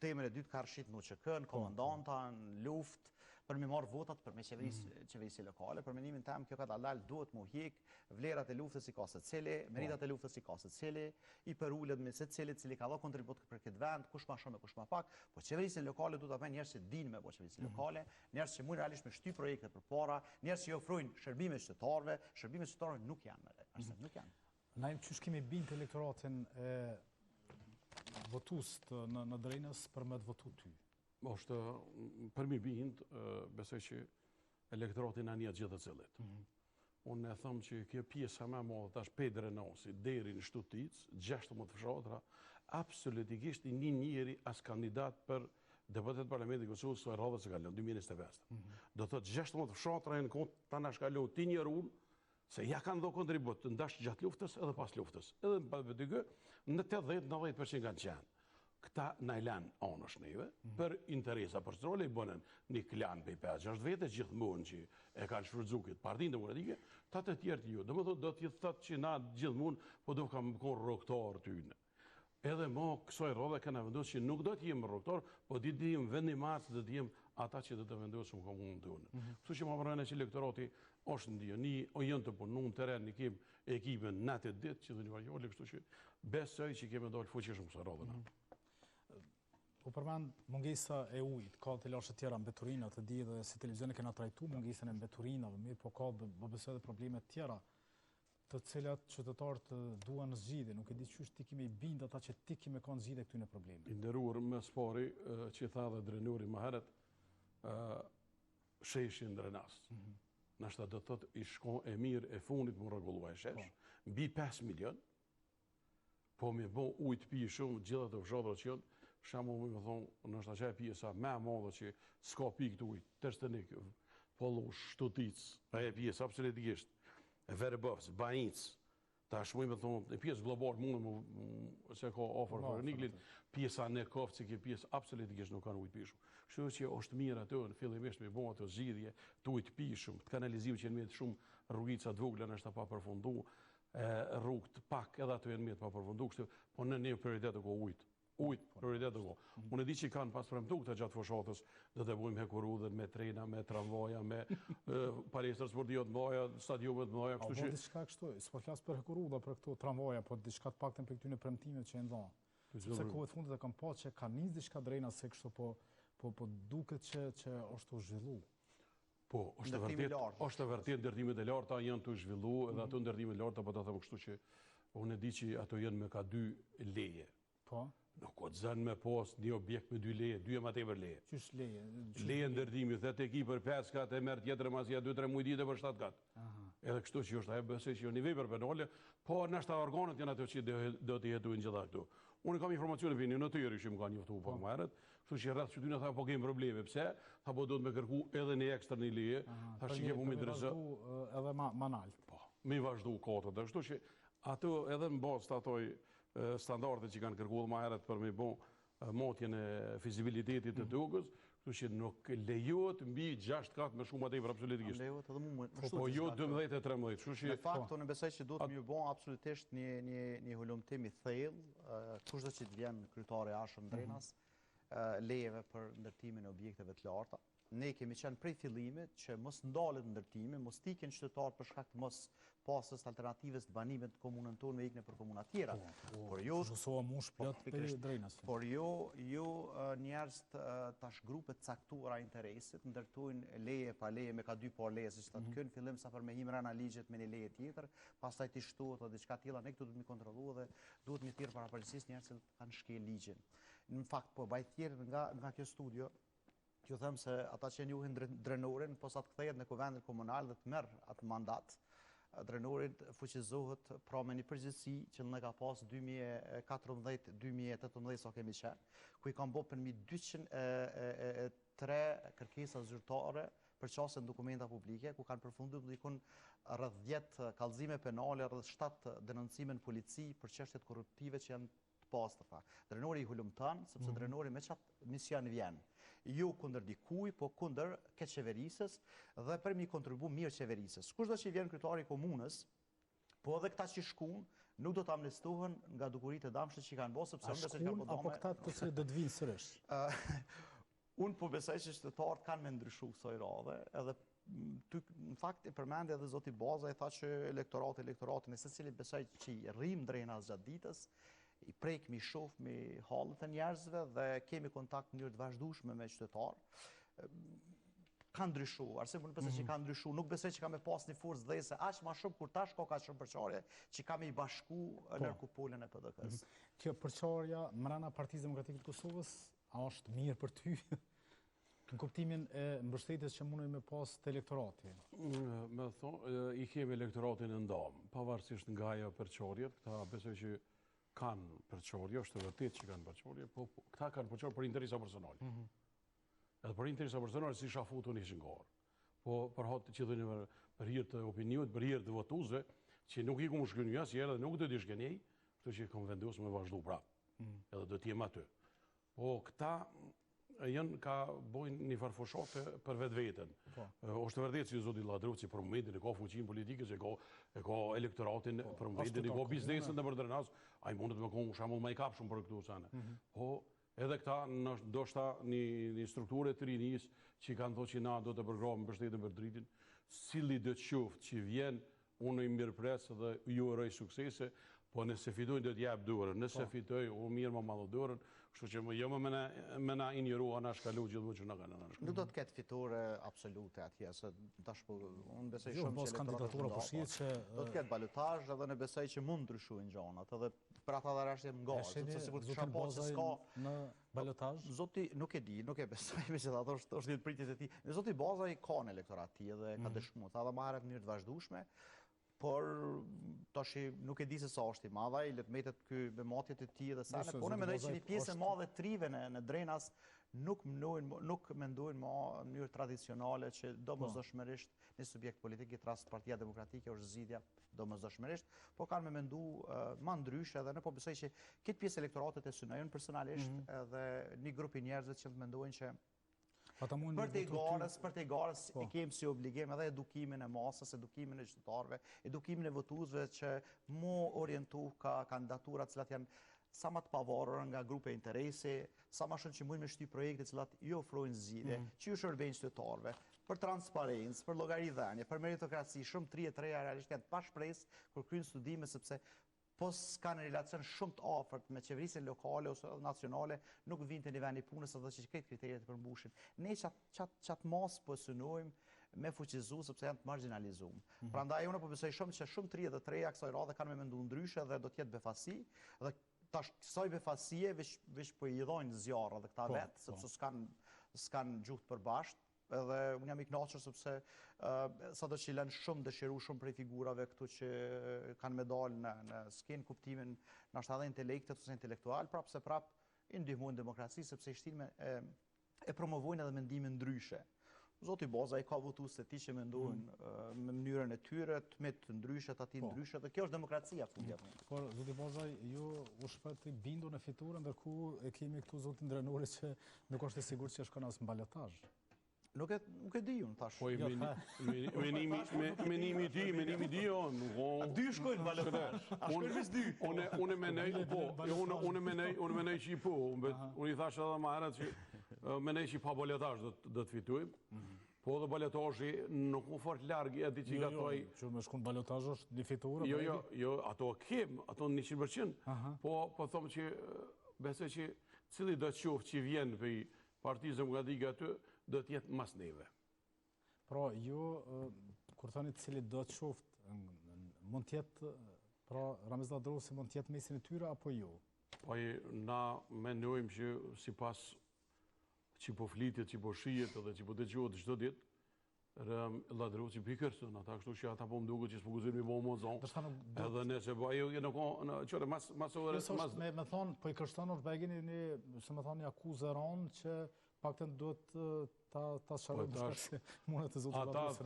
temën e dytë ka rshit në UÇK, në komandanta, në luftë, për me marrë votat për me qeverisi lokale. Për menimin tem, kjo ka dalal duhet mu hik, vlerat e luftës i ka se cili, meritat e luftës i ka se cili, i përullet me se cili ka dho kontribut për këtë vend, kush ma shumë e kush ma pak, po qeverisin lokale du të apë njerës që din me po qeverisin lokale, njerës që mujnë realisht me shty projekte për para, njerës që i ofrojnë shërbime qytetarve nuk janë.
Naim, qysh kemi bint elektoratin e votust në Drejnës për me të votu ty?
Është për mi bind, besoj që elektorati në një gjithë të cilit. Unë e thëmë që kjo pjesa me modë tash Pedre Nosi, deri në Shtutic, 16 fshatra, absolutikisht një njeri as kandidat për deputet parlamentit Kosovës së radhës së kalon, 2025. Do thotë 16 fshatra e në kont ta na shkalon ti një run, se ja kanë dho kontribut të ndash gjatë luftës edhe pas luftës. Edhe në PDK, në 80-90% kanë qenë. Këta në e lanë anësh neve, për interesa personale i bënen një klan për 5-6 vete, gjithmonë që e kanë shfrydzu këtë partinë demokratike, ta të tjerë të ju. Do më thotë, do t'jë thëtë që na gjithmonë, po do kam konë roktarë të yne. Edhe mo kësoj rrodhe këna vendosë që nuk do t'jem roktarë, po di t'jem vendimarës, do t'jem ata që do të vendosë më komunë të unë. Kështu që më përmene që elektorati është në dio, o jënë të punu në teren, një kem ekipën natet ditë, që dhe një varjole, kështu që besoj që keme dojnë fuqishëm kësoj rrodhe.
Po përmend mungesa e ujit, ka të lashë tjera mbeturina, të di dhe si televizioni kena trajtu mungesën e mbeturinave, mirë, po ka besoj edhe probleme tjera, të cilat qytetarët duan në zgjidhje, nuk e di qysh ti kime i bind ata që ti kime kanë zgjidhje këtyne probleme.
I nderuar më spari që tha dhe drenuri më herët, sheshin drenas. Nashta do të thot i shkon e mirë e fundit më rregullua e shesh, mbi 5 milion, po me bo ujt pi shumë, gjitha të fshatrat që janë, shamu më thonë, nështë aqe pjesa me modhe që s'ka pikë të ujtë, Tërstënik, Pollush, Shtutic, e pjesë absolutikisht, Verbovs, Banic, ta shmu më thonë, e pjesë global mundë se ka ofër për Niklin, pjesa në Kofë, që ke pjesë absolutikisht nuk kanë ujtë pishu. Kështu që është mirë atë, në fillimisht me bo atë zgjidhje, të ujtë pishum, të kanaliziv që në mjetë shumë rrugica të vogla nështë pa përfundu, rrugë të pak edhe ato jenë mjetë pa përfundu, po në një prioritet të ko ujtë. Ujtë, prioritet të ko. Unë e di që kanë pas premtu këta gjatë fushatës, dhe të bujmë hekurudhen me trena, me tramvaja, me palestër sportivët mbaja, stadiumet mbaja, kështu që...
A, diçka kështu, s'po flasë për hekurudha, për këto tramvaja, po diçka të pakten për këtyne premtimet që e ndonë. Sepse kohët fundit e kam pa që ka njës diçka drejna se kështu, po duket që është u zhvillu.
Po, është e vërtet, ndërtimet e larta janë të zhvillu, edhe ato ndërtimet e larta, po ta them kështu që unë e di që ato jenë me ka 2 leje.
Po?
Nuk o të zënë me pas një objekt me 2 leje, 2 e ma tepër leje.
Qysh leje?
Leje ndërdimi, dhe të ki për 5 katë, e merë tjetër e masja 2-3 mujdite për 7 katë. Edhe kështu që është, ajo besoj që jo një vepër penale, po nështë organet janë ato që do të jetuin gjitha këtu. Unë kam informacione për një notyri që më ka njoftu për më herët, kështu që rreth qytyna tha po kemë probleme. Pse? Tha po do të me kërku edhe një ekstra një leje, tha që ke po me drezë.
Edhe ma nalt.
Po, me vazhdu kotët, kështu që ato edhe në bazë të atoj standardet që kanë kërku dhe ma herët për me bo motjen e fizibilitetit të tokës, kështu që nuk lejohet mbi 6 katë me shumë atej për absolutikisht.
Lejohet edhe mu më
Po jo 12 e 13.
Në fakt, unë besoj që duhet më bo absolutisht një hulumtim i thellë, kushdo që të vjen kryetari Ashëm Drenas, lejeve për ndërtimin e objekteve të larta. Ne kemi qenë prej fillimit që mos ndalet ndërtimi, mos tiken qytetarë për shkak të mos pasës alternatives të banimit të komunën tonë me ikne për komuna tjera. Por jo njerëz tash grupet caktuara interesit ndërtojnë leje pa leje me ka 2 por leje, siç thotë kënë fillim sa për me him rana ligjet me një leje tjetër, pastaj ti shtohet o diçka tilla, ne këtu duhet të kontrollu dhe duhet të thirr parapërgjithësisht njerëz që kanë shkel ligjin. Në fakt po baj thjerë nga kjo studio, ju them se ata që njohin drenorin, posa të kthehet në kuvendin komunal dhe të merr atë mandat, drenorin fuqizohet pra me një përgjithësi që në ka pas 2014-2018 sa kemi qenë, ku i kam bo për 203 kërkesa zyrtare për qasjen dokumenta publike, ku kanë përfunduar dikun rreth 10 kallëzime penale, rreth 7 denoncime në polici për çështjet korruptive që janë të pastërta. Drenori i hulumton, sepse drenori me çat mision vjen. Jo kundër dikuj, po kundër këtë qeverisës dhe për mi kontribu mirë qeverisës. Kushdo që vjen kryetari i komunës, po edhe këta që shkun, nuk do të amnestohen nga dukuritë e damshme që kanë bërë, sepse
unë shkun apo këta të cilët do të vinë sërish?
Unë po besoj që qytetarët kanë me ndryshu kësaj radhe, edhe në fakt e përmendje edhe zoti Baza e tha që elektoratin e secili besoj që i rrim Drenas gjatë ditës, i prekmi shofmi halët e njerëzve dhe kemi kontakt në mënyrë të vazhdueshme me qytetarë. Ka ndryshuar, arse unë besoj që ka ndryshuar, nuk besoj që ka me pas një forcë dhejse aq ma shumë kur tash ka shumë përçarje që ka me i bashku në kupolën e PDK-s.
Kjo përçarja mrena Partisë Demokratike të Kosovës, a është mirë për ty? Në kuptimin e mbështetjes që mundoj me pas të elektorati?
Me thonë, i kemi elektoratin e ndamë, pavarësisht nga ajo përçarjet, këta besoj që kanë përçarje, është vërtet që kanë përçarje, po këta kanë përçarje për interesa personale. Edhe për interesa personale si shafutu një shëngarë. Po për hatë që dhe një për hirë të opiniut, për hirë të votuzve, që nuk i ku më shkënjë asë jere dhe nuk do t'i shkënjej, kështu që i kom vendosë me vazhdu prapë. Edhe do t'jem aty. Po këta janë ka bojnë një farfoshate për vetë vetën. Është vërdet që zoti Ladrov që për momentin e ka fuqinë politike, që e ka elektoratin për momentin, e ka biznesin dhe për Drenas, a i mundet me konë shamull ma i kapshëm për këtu sene. Po edhe këta ndoshta një strukturë të rinis që kanë thot që na do të përgrahëm mbështetjen për dritin, cili do të qoftë që vjen, unë i mirëpres dhe ju uroj suksese, po nëse fitojnë do t'jap dorën, nëse fitoj, u mirë më madho dorën, kështu që jo me na injeru ana shkalu gjithë që na kanë ana shkalu.
Nuk do të ketë fitore absolute atje, se tash po unë besoj shumë që
kandidatura po shihet që
do të ketë balotazh edhe ne besoj që mund ndryshojnë gjanat, edhe për ata dharë është nga, sepse sikur të shapos se ska
në balotazh.
Zoti nuk e di, nuk e besoj me që ato është një pritjes e tij. Zoti Baza i ka në elektorat tij dhe ka dëshmuar, tha edhe marrë në mënyrë të vazhdueshme. Por tash nuk e di se sa është i madh ai, le të metet ky me matjet e tij dhe sa, po unë mendoj që një pjesë e madhe trive në Drenas nuk mendojnë më në mënyrë tradicionale që domosdoshmërisht një subjekt politik i rast Partia Demokratike është zgjidhja domosdoshmërisht, po kanë me mendu më ndryshe dhe ne po besoj që këtë pjesë elektoratet e synojnë personalisht edhe një grup i njerëzve që mendojnë që për të garës e kemë si obligim edhe edukimin e masës, edukimin e qytetarëve, edukimin e votuzve që mu orientu ka kandidaturat cilat janë sa ma të pavarur nga grupe interesi, sa ma shumë që mujnë me shty projekte cilat ju ofrojnë zgjidhje, që ju shërbejnë qytetarëve, për transparencë, për llogaridhënie, për meritokraci, shumë 33 realisht janë pa shpresë kur kryejnë studime sepse po s'ka në relacion shumë të afërt me qeverisjen lokale ose nacionale, nuk vinë të një vend i punës edhe që këtë kriteret të përmbushin. Ne qatë mas po synojmë me fuqizu sepse janë të marginalizuar. Prandaj unë po besoj shumë që shumë të reja kësaj radhe kanë me mendu ndryshe dhe do të jetë befasi dhe tash kësaj befasie veç po i dhojnë zjarra dhe këta vetë, sepse s'kan gjuhë përbashkët. Edhe unë jam i kënaqur sepse sado që i lënë shumë dëshiru shumë prej figurave këtu që kanë me dalë në skenë kuptimin nashta edhe intelektet ose intelektual, prapë se prapë i ndihmojnë demokraci sepse i shtinë e promovojnë edhe mendimin ndryshe. Zoti Boza i ka votu se ti që mendojnë me mënyrën e tyre, të me të ndryshe, të ati ndryshe, dhe kjo është demokracia fundja.
Por, Zoti Boza, ju u shpet i bindu në fiturë, ndërku e kemi këtu zotin Drenori që nuk është e sigur që shkon as në balotaż.
Nuk e di unë, thash.
Po, menimi ti,
A dy shkojnë balotaż? A shkojnë vis dy?
Unë menej që i po, unë i thash edhe ma herët që menej që i pa balotaż do të fitujmë, po dhe balotażi nuk më fort largë, e di që i gatoj...
Që me shkun balotaż është një fiturë?
Jo, ato kem, ato 100%, po thomë që besoj që cili do të qoftë që vjen për Partisë Demokratike aty, do të jetë mas neve.
Pra, ju, kur thoni cili do të qoftë, mund tjetë, pra, Ramiz Ladrosi mund tjetë mesin e tyre, apo ju?
Po, na mendojmë që si pas që po flitit, që po shijet dhe që po dëgjohet çdo ditë, Ladrosi pikërstën, ata kështu që ata po më duke që s'po guzin mi bo më zonë, edhe nëse po ajo nuk o, qëre mas ore...
Me thonë, po i kërstën është begini një, se me thonë një akuzë ronë që pak të duhet ta sharëm në shkak se mundet të zotë Ladrosi.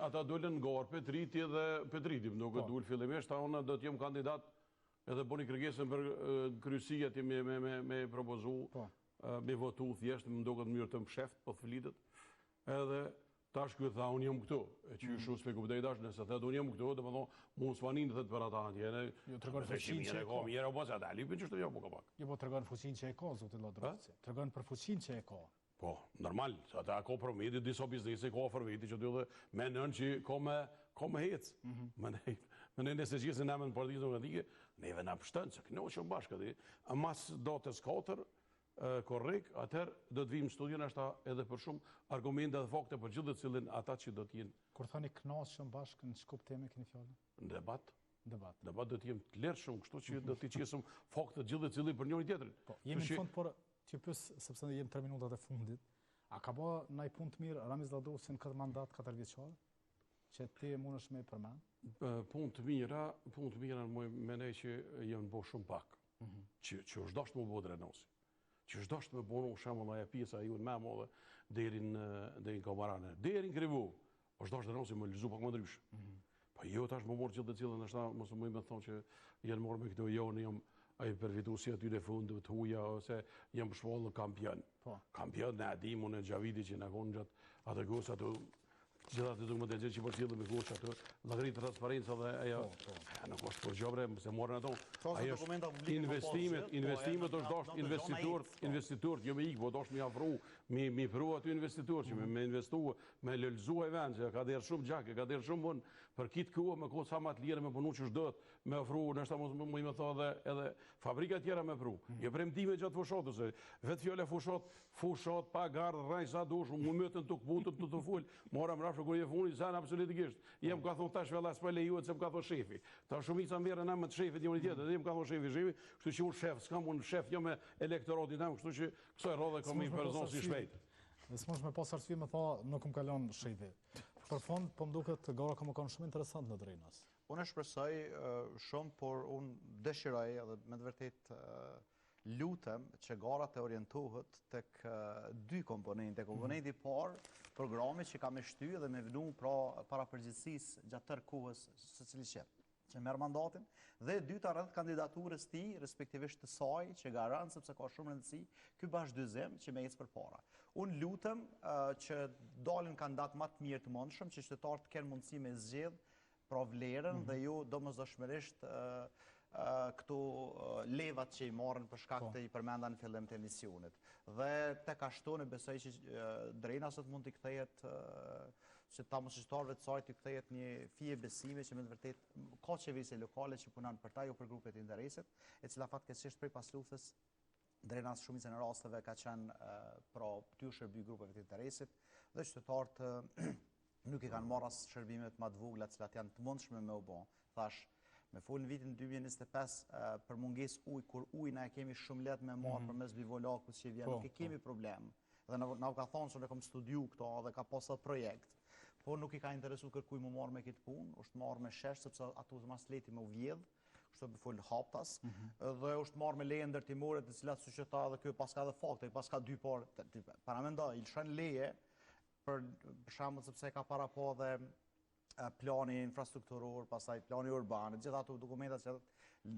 Ata dolen nga orë Petriti dhe Petriti, më duke duhet fillimisht, ta unë do t'jem kandidat edhe bo një kërgesën për kryësia ti me propozu, me votu thjesht, më duke të mjërë të msheft, po të flitet, edhe tash këtë tha, unë jem këtu, e që shu s'pe kuptej tash, nëse të unë jem këtu, dhe më thonë, mund s'panin dhe të për ata antjene,
jo, të regon fuqin që e ka.
Mjere o pas, ata lipin që shtë jo, po ka pak.
Jo, po të regon fuqin që e ka, zotin Ladrosi. Të regon për fuqin që e ka.
Po, normal, ata ka prometi, disa biznesi ka ofër veti që të me nën që ka me hecë. Më në nëse gjithë se në në Partisë Demokratike, neve në pështën, se këno që bashkë, a mas datës 4, korrekt, atëherë do të vim studion ashta edhe për shumë argumente dhe fakte për gjithë të cilin ata që do t'jenë.
Kur thani knaqshëm bashkë në shkup teme keni fjallën?
Në debat.
Debat.
Debat do t'jem të lërë shumë, kështu që do t'i qesëm fakte gjithë të cilin për njëri tjetërin.
Jemi në fund, por që pës, sepse jemi 3 minutat e fundit, a ka ba naj pun të mirë Ramiz Ladrosi në këtë mandat 4 vjeçar, që ti mund është me përmen?
Pun të mira në menej që jenë bo shumë pak, që është dashtë më bo Drenosi. Që është dashtë me bono shemë në e pjesa ju në me dhe derin kamarane. Derin krivu, është dashtë Drenosi më lëzu pak më ndryshë. Pa jo tash më morë gjithë të cilën, nështë ta mos më me thonë që jenë morë me këto jo, në jam përfitu si aty në fundë të huja, ose jam shpollë kampion. Kampion në Adimu, në Gjavidi që në konë gjatë atë gosë, atë gjitha të duke më të gjithë që përshilë me gosë atë, lagëri transparenca dhe aja, nuk është për gjobre, se morën ato. Aja është investimet është dashtë investiturët, jo me ikë, po dashtë me afru, me pru aty investiturët, që me investu, me lëlzu e vend, që ka derë shumë gjake, ka derë shumë mund, për kitë kohë me kohë sa ma të lirë me punu që shdojt, me afru, nështë ta mu i me tha edhe fabrika tjera me pru. Je premtime gjatë fushatës, vetë fjole fushat, pa gardë, rajnë sa dush, mu mëtën të këputët në të full, mora më rafshë kërë je funi, zanë absolutikisht. Jem ka thonë tash vela s'pële juet, se më ka thonë shefi. Ta shumica mërë në më të shefit, një tjetë, dhe jem ka thonë shefi, kështu që unë shef, s'kam unë shef, jo me elektoratin tem, kështu që kësoj rodhe kom i përzon si shpejt.
S'mosh me pas arsye me tha, nuk më kalon shefi. Për fond, po më duket gara ka më kanë shumë interesant në Drenas.
Unë shpresoj shumë, por unë dëshiroj edhe me të vërtet lutem që gara të orientohet tek 2 komponente. Komponenti parë, programi që ka me shty dhe me vënu para përgjithësisë gjatë tërë kohës së cili që merr mandatin, dhe dyta rreth kandidaturës ti, respektivisht të saj, që garantë sepse ka shumë rëndësi, ky bashkëdyzim që me ecë përpara. Unë lutem që dalin kandidat më të mirë të mundshëm, që qytetarët të kenë mundësi me zgjedh pra vlerën dhe jo domosdoshmërisht këto levat që i marrin për shkak të i përmenda në fillim të emisionit. Dhe tek ashtu në besoj që Drenasët mund t'i kthehet që ta mosqytetarëve të saj t'i kthehet një fije besimi që me të vërtet ka qeverisje lokale që punon për ta, jo për grupet e interesit, e cila fatkeqësisht prej pasluftës Drenas shumicën e rasteve ka qenë pra ty shërby grupeve të interesit dhe qytetarët nuk i kanë marrë as shërbimet më të vogla, të cilat janë të mundshme me u bë. Thash, me fol në vitin 2025 për mungesë ujë, kur ujë na e kemi shumë lehtë me marrë përmes bivolakut që vjen, nuk e kemi problem. Dhe na u ka thonë se ne kam studiu këto dhe ka pasur projekt. Po nuk i ka interesu kërkuj më marrë me këtë punë, është marrë me shesh, sepse ato të mas leti me u vjedh, kështu me fol haptas, dhe është marrë me leje ndërtimore të cilat suqeta dhe kjo paska dhe fakte, paska dy parë, para mendoj, i lëshën leje, për shembull sepse ka para po dhe plani infrastrukturor, pastaj plani urban, gjitha ato dokumentat që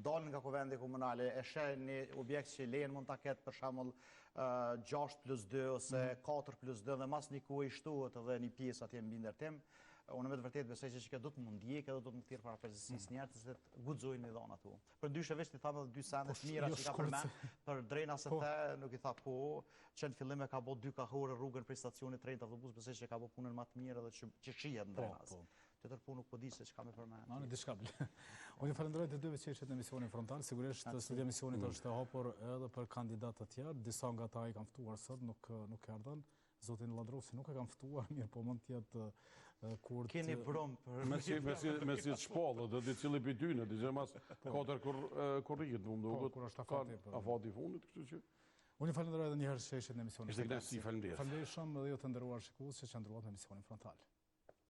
dalin nga kuvendi komunale, e sheh një objekt që lejen mund ta ketë për shembull 6+2 ose 4+2 dhe mas një kohë i shtohet edhe një pjesë atje mbi ndërtim. Unë me të vërtet besoj që kjo do të mund ndjek edhe do të më thirr para përgjithësisë njerëz që guxojnë me dhona tu. Për ndryshe veç ti thamë 2 sende të mira që ka përmend për drejna se the, nuk i tha po, që në fillim e ka bë 2 kahore rrugën për stacionit trenit autobus, besoj që ka bë punën më të mirë edhe që shihet në drenas. Tjetër punë nuk po di se çka më përmend.
Në diçka bile. Unë ju falenderoj të dyve që ishit në emisionin frontal. Sigurisht studia emisionit është e hapur edhe për kandidatë të tjerë. Disa nga ata i kanë ftuar sot, nuk erdhën. Zotin Lladrosi nuk e kanë ftuar, mirë po mund të jetë kur
keni brom për
me si shpallë, do të cili për dyne, dhe mas 4 korrigit, më duket.
Kur është
afati i fundit, kështu që.
Unë ju falenderoj edhe një herë që ishit në emisionin
frontal. Ishte kënaqësi, faleminderit.
Faleminderit shumë edhe ju të nderuar shikues që qëndruat në emisionin frontal.